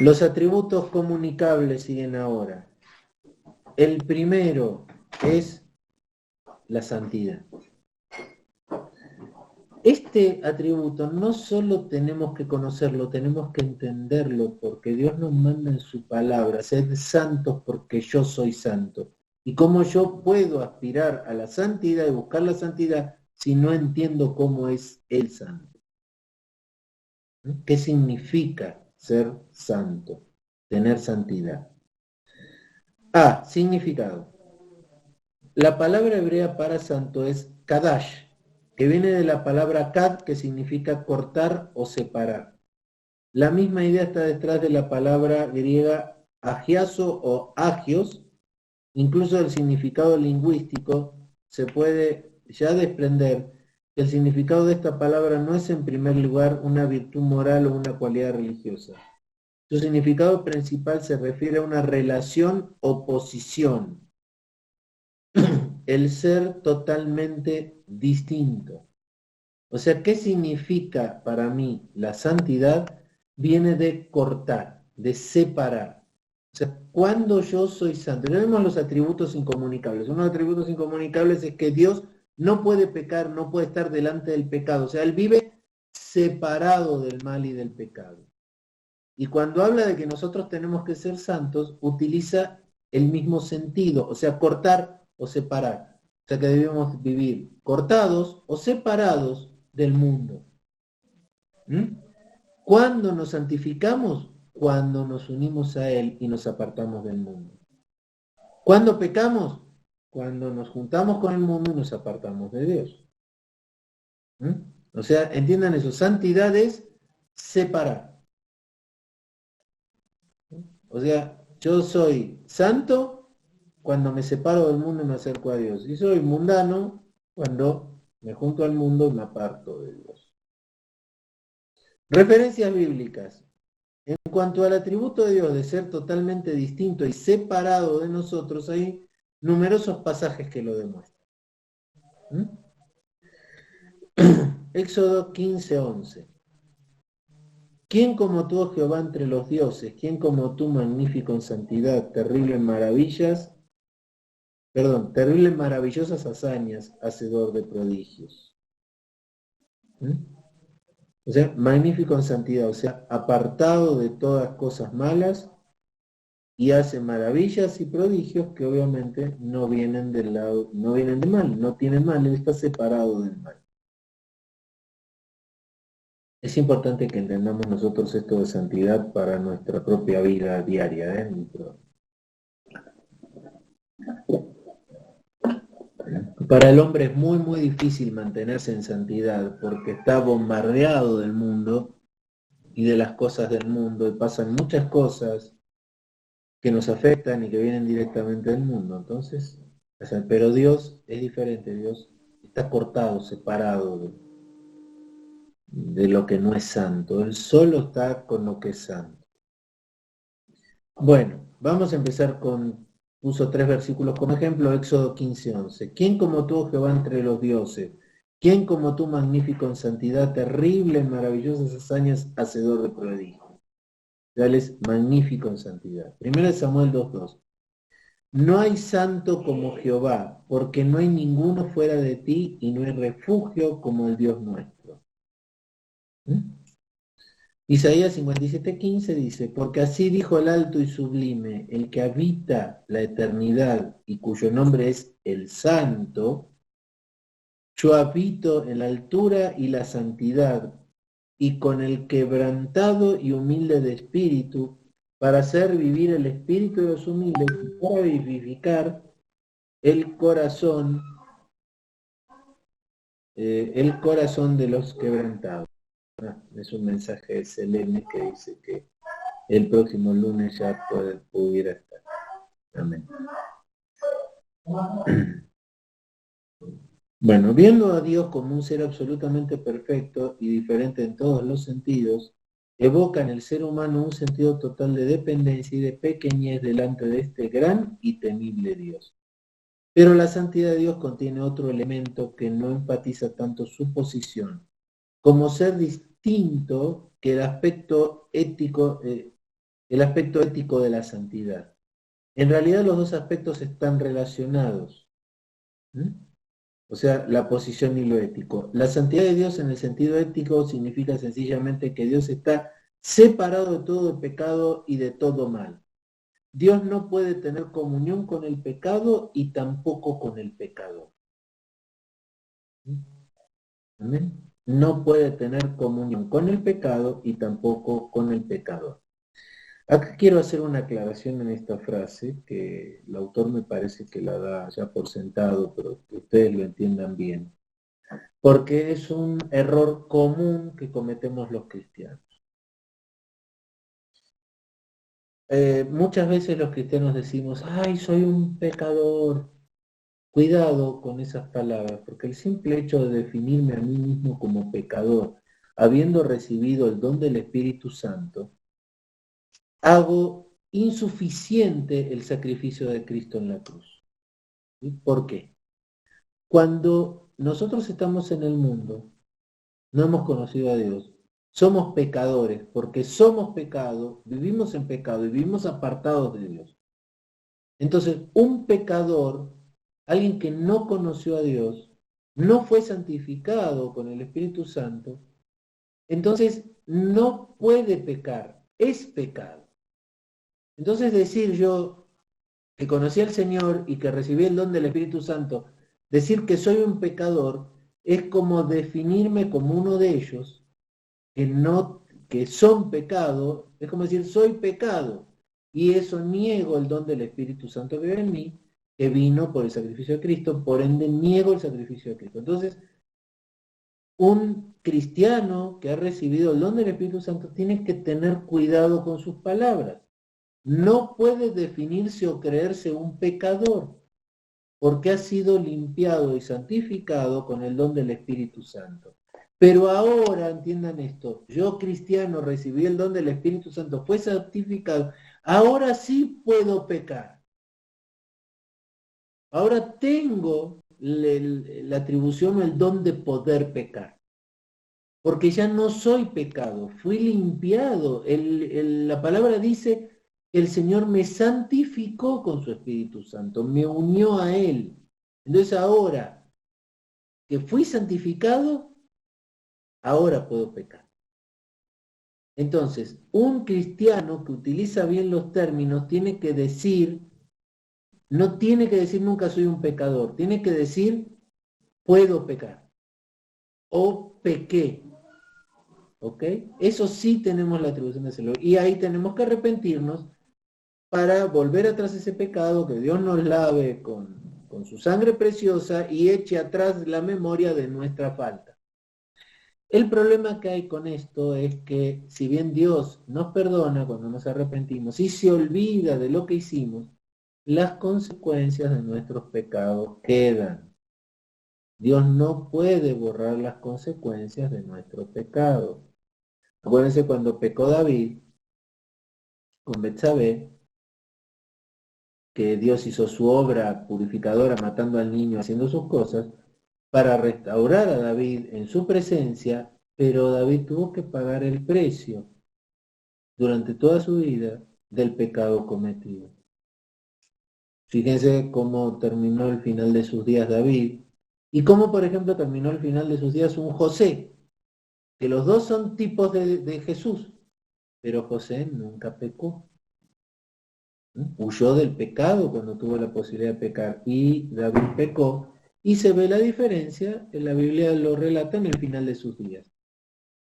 Los atributos comunicables siguen ahora. El primero es la santidad. Este atributo no solo tenemos que conocerlo, tenemos que entenderlo, porque Dios nos manda en su palabra, sed santos porque yo soy santo. ¿Y cómo yo puedo aspirar a la santidad y buscar la santidad si no entiendo cómo es el santo? ¿Qué significa ser santo? Tener santidad. Significado. La palabra hebrea para santo es kadash, que viene de la palabra kad, que significa cortar o separar. La misma idea está detrás de la palabra griega agiaso o agios. Incluso del significado lingüístico se puede ya desprender que el significado de esta palabra no es en primer lugar una virtud moral o una cualidad religiosa. Su significado principal se refiere a una relación o posición. el ser totalmente distinto. O sea, ¿qué significa para mí la santidad? Viene de cortar, de separar. O sea, cuando yo soy santo, ya vemos los atributos incomunicables. Uno de los atributos incomunicables es que Dios no puede pecar, no puede estar delante del pecado. O sea, Él vive separado del mal y del pecado. Y cuando habla de que nosotros tenemos que ser santos, utiliza el mismo sentido, o sea, cortar o separar. O sea que debemos vivir cortados o separados del mundo. ¿Mm? ¿Cuándo nos santificamos? Cuando nos unimos a Él y nos apartamos del mundo. ¿Cuándo pecamos? Cuando nos juntamos con el mundo y nos apartamos de Dios. ¿Mm? O sea, entiendan eso, santidad es separar. O sea, yo soy santo cuando me separo del mundo y me acerco a Dios. Y soy mundano cuando me junto al mundo y me aparto de Dios. Referencias bíblicas. En cuanto al atributo de Dios de ser totalmente distinto y separado de nosotros, hay numerosos pasajes que lo demuestran. ¿Mm? Éxodo 15:11. ¿Quién como tú, oh Jehová, entre los dioses? ¿Quién como tú, magnífico en santidad, terrible en maravillas? Terrible en maravillosas hazañas, hacedor de prodigios. ¿Mm? O sea, magnífico en santidad, o sea, apartado de todas cosas malas y hace maravillas y prodigios que obviamente no vienen del lado, no vienen de mal, no tienen mal, él está separado del mal. Es importante que entendamos nosotros esto de santidad para nuestra propia vida diaria, ¿eh? Para el hombre es muy, muy difícil mantenerse en santidad porque está bombardeado del mundo y de las cosas del mundo y pasan muchas cosas que nos afectan y que vienen directamente del mundo. Entonces, o sea, pero Dios es diferente, Dios está cortado, separado de lo que no es santo. Él solo está con lo que es santo. Bueno, vamos a empezar con, puso 3 versículos como ejemplo, Éxodo 15:11. ¿Quién como tú, oh Jehová, entre los dioses? ¿Quién como tú, magnífico en santidad, terrible en maravillosas hazañas, hacedor de prodigios? Él es magnífico en santidad. 1 Samuel 2:2. No hay santo como Jehová, porque no hay ninguno fuera de ti y no hay refugio como el Dios nuestro. ¿Mm? Isaías 57:15 dice, porque así dijo el alto y sublime, el que habita la eternidad y cuyo nombre es el Santo, yo habito en la altura y la santidad, y con el quebrantado y humilde de espíritu, para hacer vivir el espíritu de los humildes y para vivificar el corazón de los quebrantados. Es un mensaje de Selene que dice que el próximo lunes ya pudiera estar. Amén. Bueno, viendo a Dios como un ser absolutamente perfecto y diferente en todos los sentidos, evoca en el ser humano un sentido total de dependencia y de pequeñez delante de este gran y temible Dios. Pero la santidad de Dios contiene otro elemento que no enfatiza tanto su posición, como ser distinto que el aspecto ético de la santidad. En realidad los dos aspectos están relacionados. ¿Mm? O sea, la posición y lo ético. La santidad de Dios en el sentido ético significa sencillamente que Dios está separado de todo pecado y de todo mal. Dios no puede tener comunión con el pecado y tampoco con el pecador. ¿Amén? No puede tener comunión con el pecado y tampoco con el pecador. Acá quiero hacer una aclaración en esta frase, que el autor me parece que la da ya por sentado, pero que ustedes lo entiendan bien. Porque es un error común que cometemos los cristianos. Muchas veces los cristianos decimos, ay, soy un pecador. Cuidado con esas palabras, porque el simple hecho de definirme a mí mismo como pecador, habiendo recibido el don del Espíritu Santo, hago insuficiente el sacrificio de Cristo en la cruz. ¿Sí? ¿Por qué? Cuando nosotros estamos en el mundo, no hemos conocido a Dios, somos pecadores, porque somos pecado, vivimos en pecado y vivimos apartados de Dios. Entonces, un pecador, alguien que no conoció a Dios, no fue santificado con el Espíritu Santo, entonces no puede pecar, es pecado. Entonces decir yo que conocí al Señor y que recibí el don del Espíritu Santo, decir que soy un pecador es como definirme como uno de ellos que son pecado, es como decir soy pecado y eso niego el don del Espíritu Santo que vive en mí, que vino por el sacrificio de Cristo, por ende niego el sacrificio de Cristo. Entonces, un cristiano que ha recibido el don del Espíritu Santo tiene que tener cuidado con sus palabras. No puede definirse o creerse un pecador, porque ha sido limpiado y santificado con el don del Espíritu Santo. Pero ahora, entiendan esto, yo cristiano recibí el don del Espíritu Santo, fue santificado, ahora sí puedo pecar. Ahora tengo la atribución o el don de poder pecar. Porque ya no soy pecado, fui limpiado. La palabra dice, el Señor me santificó con su Espíritu Santo, me unió a Él. Entonces ahora que fui santificado, ahora puedo pecar. Entonces, un cristiano que utiliza bien los términos tiene que decir, no tiene que decir nunca soy un pecador, tiene que decir puedo pecar o pequé. ¿Ok? Eso sí tenemos la atribución de hacerlo. Y ahí tenemos que arrepentirnos para volver atrás ese pecado, que Dios nos lave con su sangre preciosa y eche atrás la memoria de nuestra falta. El problema que hay con esto es que si bien Dios nos perdona cuando nos arrepentimos y se olvida de lo que hicimos, las consecuencias de nuestros pecados quedan. Dios no puede borrar las consecuencias de nuestros pecados. Acuérdense cuando pecó David con Betsabé, que Dios hizo su obra purificadora matando al niño, haciendo sus cosas, para restaurar a David en su presencia, pero David tuvo que pagar el precio durante toda su vida del pecado cometido. Fíjense cómo terminó el final de sus días David y cómo, por ejemplo, terminó el final de sus días un José, que los dos son tipos de Jesús, pero José nunca pecó. Huyó del pecado cuando tuvo la posibilidad de pecar y David pecó y se ve la diferencia, en la Biblia lo relata en el final de sus días.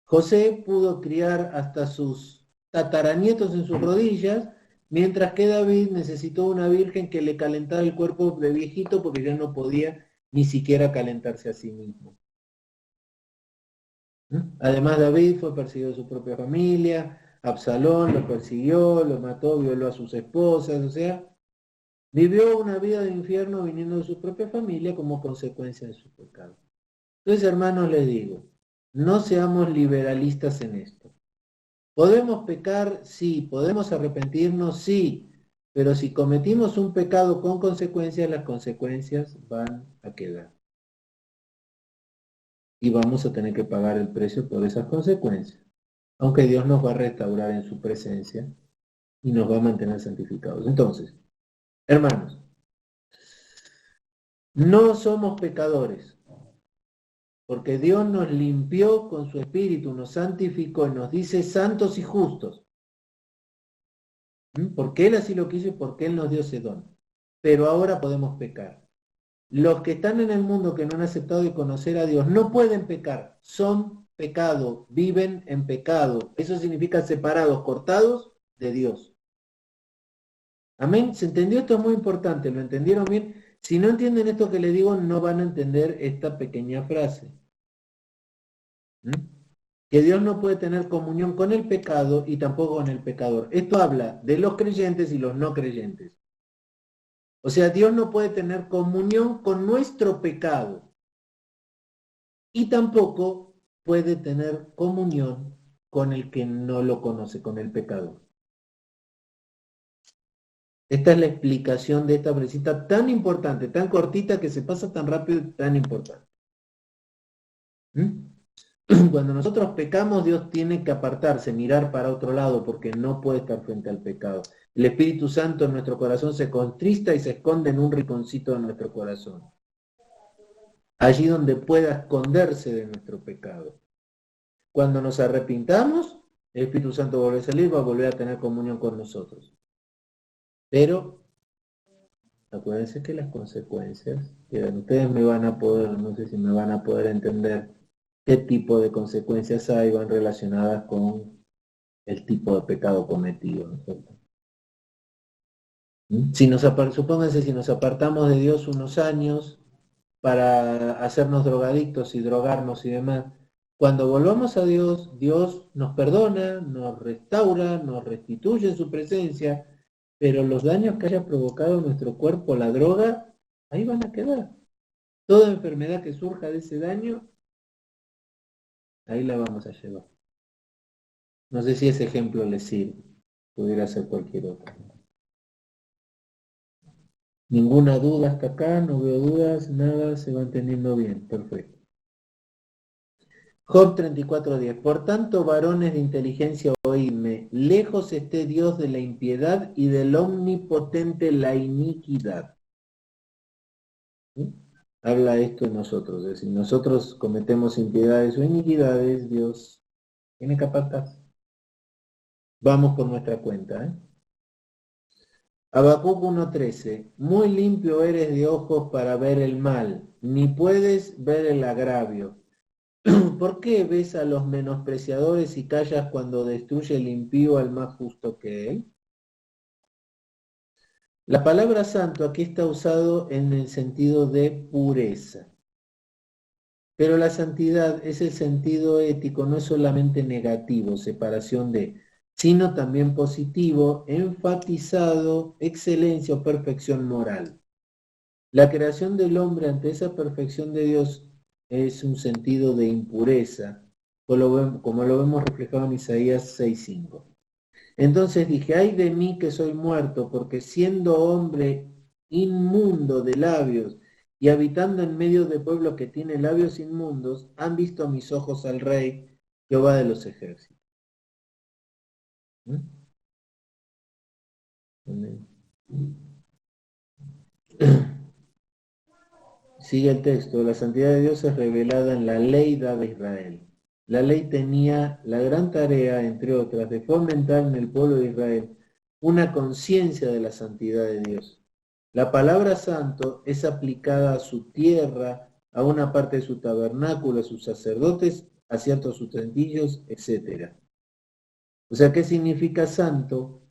José pudo criar hasta sus tataranietos en sus rodillas, mientras que David necesitó una virgen que le calentara el cuerpo de viejito porque ya no podía ni siquiera calentarse a sí mismo. Además, David fue perseguido de su propia familia, Absalón lo persiguió, lo mató, violó a sus esposas, o sea, vivió una vida de infierno viniendo de su propia familia como consecuencia de su pecado. Entonces, hermanos, les digo, no seamos liberalistas en esto. ¿Podemos pecar? Sí. ¿Podemos arrepentirnos? Sí. Pero si cometimos un pecado con consecuencias, las consecuencias van a quedar. Y vamos a tener que pagar el precio por esas consecuencias. Aunque Dios nos va a restaurar en su presencia y nos va a mantener santificados. Entonces, hermanos, no somos pecadores, porque Dios nos limpió con su Espíritu, nos santificó y nos dice santos y justos. Porque Él así lo quiso y porque Él nos dio ese don. Pero ahora podemos pecar. Los que están en el mundo que no han aceptado y conocer a Dios no pueden pecar, son pecado, viven en pecado. Eso significa separados, cortados de Dios. Amén. ¿Se entendió? Esto es muy importante. ¿Lo entendieron bien? Si no entienden esto que les digo, no van a entender esta pequeña frase. Que Dios no puede tener comunión con el pecado y tampoco con el pecador. Esto habla de los creyentes y los no creyentes. O sea, Dios no puede tener comunión con nuestro pecado y tampoco puede tener comunión con el que no lo conoce, con el pecador. Esta es la explicación de esta fresita tan importante, tan cortita, que se pasa tan rápido y tan importante. Cuando nosotros pecamos, Dios tiene que apartarse, mirar para otro lado, porque no puede estar frente al pecado. El Espíritu Santo en nuestro corazón se contrista y se esconde en un rinconcito de nuestro corazón. Allí donde pueda esconderse de nuestro pecado. Cuando nos arrepintamos, el Espíritu Santo vuelve a salir, va a volver a tener comunión con nosotros. Pero acuérdense que las consecuencias, ustedes me van a poder, no sé si me van a poder entender qué tipo de consecuencias hay, van relacionadas con el tipo de pecado cometido, ¿no es cierto? Supónganse, si nos apartamos de Dios unos años para hacernos drogadictos y drogarnos y demás, cuando volvamos a Dios, Dios nos perdona, nos restaura, nos restituye en su presencia, pero los daños que haya provocado en nuestro cuerpo la droga, ahí van a quedar. Toda enfermedad que surja de ese daño, ahí la vamos a llevar. No sé si ese ejemplo les sirve, pudiera ser cualquier otro. Ninguna duda hasta acá, no veo dudas, nada, se va entendiendo bien, perfecto. Job 34:10. Por tanto, varones de inteligencia, oídme, lejos esté Dios de la impiedad y del omnipotente la iniquidad. ¿Sí? Habla esto de nosotros, es decir, nosotros cometemos impiedades o iniquidades, Dios tiene que apartarse. Vamos por nuestra cuenta, ¿eh? Habacuc 1:13. Muy limpio eres de ojos para ver el mal, ni puedes ver el agravio. ¿Por qué ves a los menospreciadores y callas cuando destruye el impío al más justo que él? La palabra santo aquí está usado en el sentido de pureza. Pero la santidad es el sentido ético, no es solamente negativo, separación de, sino también positivo, enfatizado, excelencia o perfección moral. La creación del hombre ante esa perfección de Dios es un sentido de impureza, como lo vemos reflejado en Isaías 6:5. Entonces dije, ay de mí que soy muerto, porque siendo hombre inmundo de labios y habitando en medio de pueblo que tiene labios inmundos, han visto mis ojos al Rey, Jehová de los ejércitos. Sigue el texto, la santidad de Dios es revelada en la ley dada a Israel. La ley tenía la gran tarea, entre otras, de fomentar en el pueblo de Israel una conciencia de la santidad de Dios. La palabra santo es aplicada a su tierra, a una parte de su tabernáculo, a sus sacerdotes, a ciertos utensilios, etc. O sea, ¿qué significa santo?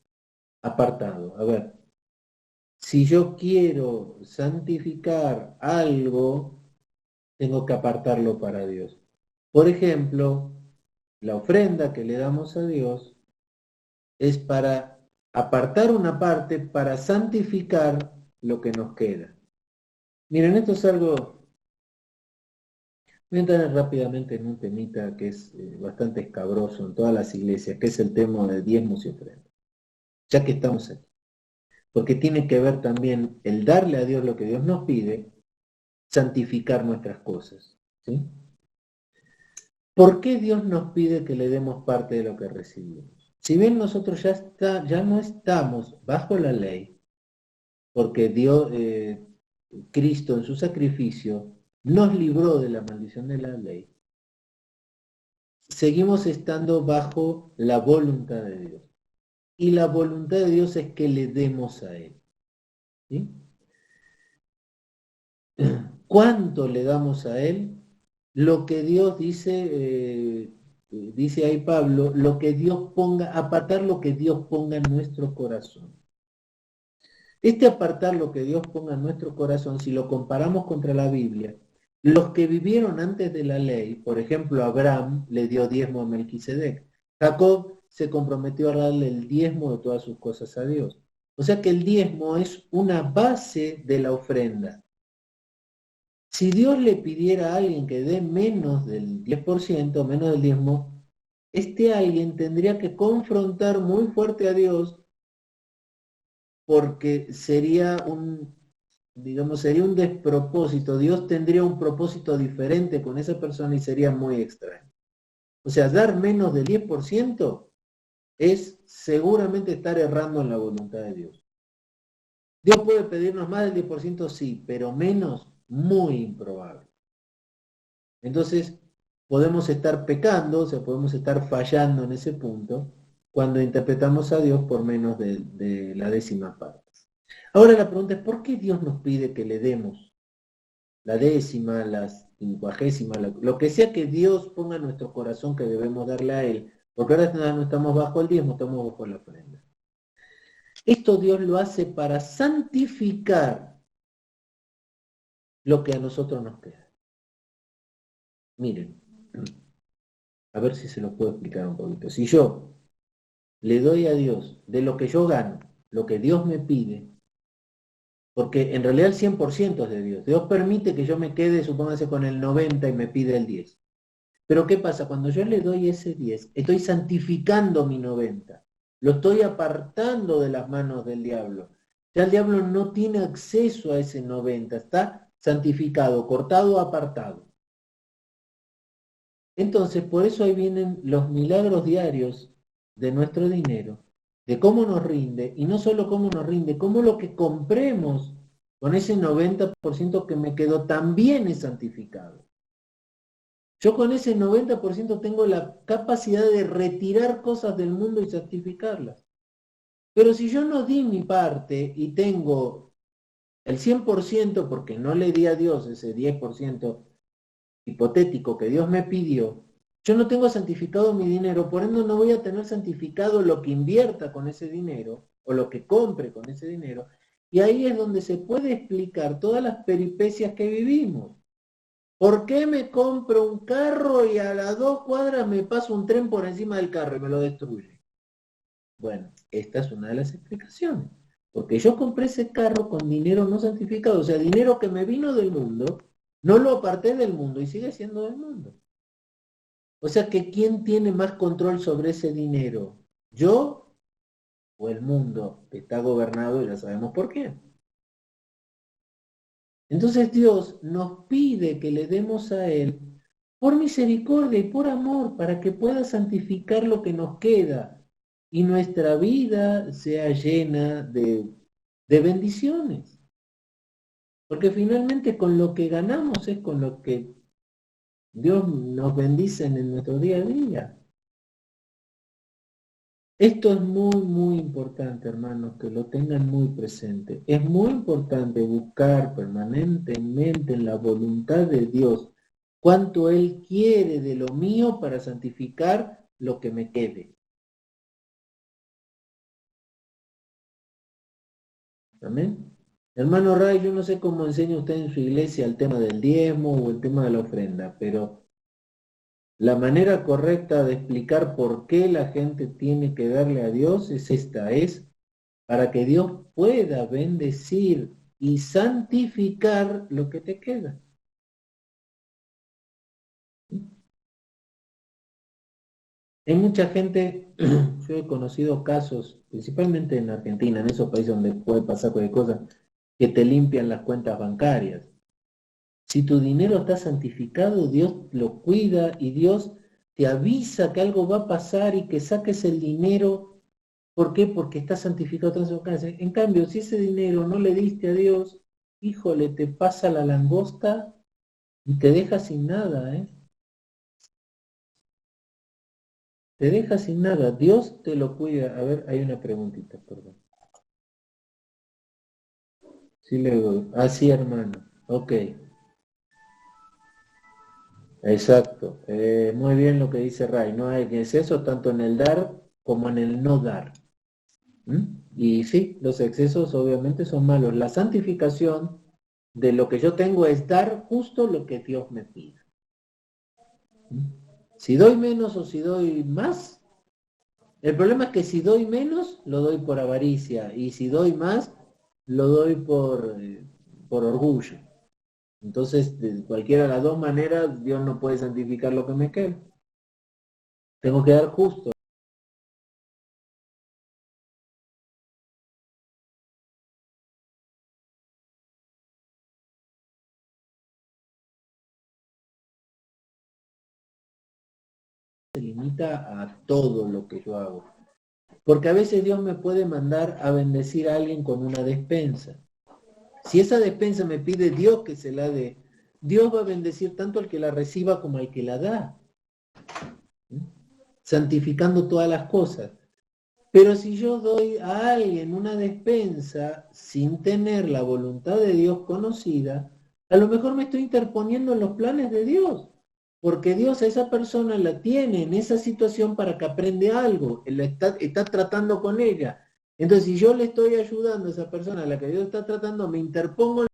Apartado. A ver, si yo quiero santificar algo, tengo que apartarlo para Dios. Por ejemplo, la ofrenda que le damos a Dios es para apartar una parte para santificar lo que nos queda. Miren, esto es algo, voy a entrar rápidamente en un temita que es bastante escabroso en todas las iglesias, que es el tema de diezmos y ofrendas, ya que estamos aquí. Porque tiene que ver también el darle a Dios lo que Dios nos pide, santificar nuestras cosas. ¿Sí? ¿Por qué Dios nos pide que le demos parte de lo que recibimos? Si bien nosotros ya no estamos bajo la ley, porque Dios, Cristo en su sacrificio nos libró de la maldición de la ley, seguimos estando bajo la voluntad de Dios. Y la voluntad de Dios es que le demos a Él. ¿Sí? ¿Cuánto le damos a Él? Lo que Dios dice, dice ahí Pablo, lo que Dios ponga, apartar lo que Dios ponga en nuestro corazón. Este apartar lo que Dios ponga en nuestro corazón, si lo comparamos contra la Biblia, los que vivieron antes de la ley, por ejemplo, Abraham le dio diezmo a Melquisedec. Jacob se comprometió a darle el diezmo de todas sus cosas a Dios. O sea que el diezmo es una base de la ofrenda. Si Dios le pidiera a alguien que dé menos del 10%, menos del diezmo, este alguien tendría que confrontar muy fuerte a Dios porque sería sería un despropósito. Dios tendría un propósito diferente con esa persona y sería muy extraño. O sea, dar menos del 10% es seguramente estar errando en la voluntad de Dios. Dios puede pedirnos más del 10%, sí, pero menos, muy improbable. Entonces, podemos estar pecando, o sea, podemos estar fallando en ese punto cuando interpretamos a Dios por menos de la décima parte. Ahora la pregunta es, ¿por qué Dios nos pide que le demos la décima, las quincuagésimas, lo que sea que Dios ponga en nuestro corazón que debemos darle a Él? Porque ahora no estamos bajo el diezmo, estamos bajo la ofrenda. Esto Dios lo hace para santificar lo que a nosotros nos queda. Miren, a ver si se lo puedo explicar un poquito. Si yo le doy a Dios de lo que yo gano, lo que Dios me pide, porque en realidad el 100% es de Dios. Dios permite que yo me quede, supóngase, con el 90 y me pide el 10. Pero ¿qué pasa? Cuando yo le doy ese 10, estoy santificando mi 90. Lo estoy apartando de las manos del diablo. Ya el diablo no tiene acceso a ese 90, está santificado, cortado, apartado. Entonces, por eso ahí vienen los milagros diarios de nuestro dinero, de cómo nos rinde, y no solo cómo nos rinde, cómo lo que compremos con ese 90% que me quedó también es santificado. Yo con ese 90% tengo la capacidad de retirar cosas del mundo y santificarlas. Pero si yo no di mi parte y tengo el 100% porque no le di a Dios ese 10% hipotético que Dios me pidió, yo no tengo santificado mi dinero, por ende no voy a tener santificado lo que invierta con ese dinero o lo que compre con ese dinero. Y ahí es donde se puede explicar todas las peripecias que vivimos. ¿Por qué me compro un carro y a las 2 cuadras me pasa un tren por encima del carro y me lo destruye? Bueno, esta es una de las explicaciones. Porque yo compré ese carro con dinero no santificado, o sea, dinero que me vino del mundo, no lo aparté del mundo y sigue siendo del mundo. O sea que ¿quién tiene más control sobre ese dinero? ¿Yo o el mundo? Que está gobernado, ya sabemos por qué. Entonces Dios nos pide que le demos a Él por misericordia y por amor, para que pueda santificar lo que nos queda y nuestra vida sea llena de bendiciones. Porque finalmente con lo que ganamos es con lo que Dios nos bendice en nuestro día a día. Esto es muy, muy importante, hermanos, que lo tengan muy presente. Es muy importante buscar permanentemente en la voluntad de Dios cuánto Él quiere de lo mío para santificar lo que me quede. Amén. Hermano Ray, yo no sé cómo enseña usted en su iglesia el tema del diezmo o el tema de la ofrenda, pero la manera correcta de explicar por qué la gente tiene que darle a Dios es esta, es para que Dios pueda bendecir y santificar lo que te queda. Hay mucha gente, yo he conocido casos, principalmente en Argentina, en esos países donde puede pasar cualquier cosa, que te limpian las cuentas bancarias. Si tu dinero está santificado, Dios lo cuida y Dios te avisa que algo va a pasar y que saques el dinero. ¿Por qué? Porque está santificado. En cambio, si ese dinero no le diste a Dios, híjole, te pasa la langosta y te deja sin nada, ¿eh? Te deja sin nada. Dios te lo cuida. A ver, hay una preguntita, perdón. Sí le doy. Ah, sí, hermano. Ok. Exacto. Muy bien lo que dice Ray. No hay exceso tanto en el dar como en el no dar. ¿Mm? Y sí, los excesos obviamente son malos. La santificación de lo que yo tengo es dar justo lo que Dios me pide. ¿Mm? Si doy menos o si doy más, el problema es que si doy menos, lo doy por avaricia. Y si doy más, lo doy por orgullo. Entonces, de cualquiera de las dos maneras, Dios no puede santificar lo que me queda. Tengo que dar justo. se limita a todo lo que yo hago. Porque a veces Dios me puede mandar a bendecir a alguien con una despensa. Si esa despensa me pide Dios que se la dé, Dios va a bendecir tanto al que la reciba como al que la da, santificando todas las cosas. Pero si yo doy a alguien una despensa sin tener la voluntad de Dios conocida, a lo mejor me estoy interponiendo en los planes de Dios, porque Dios a esa persona la tiene en esa situación para que aprende algo, él está tratando con ella. Entonces, si yo le estoy ayudando a esa persona a la que Dios está tratando, me interpongo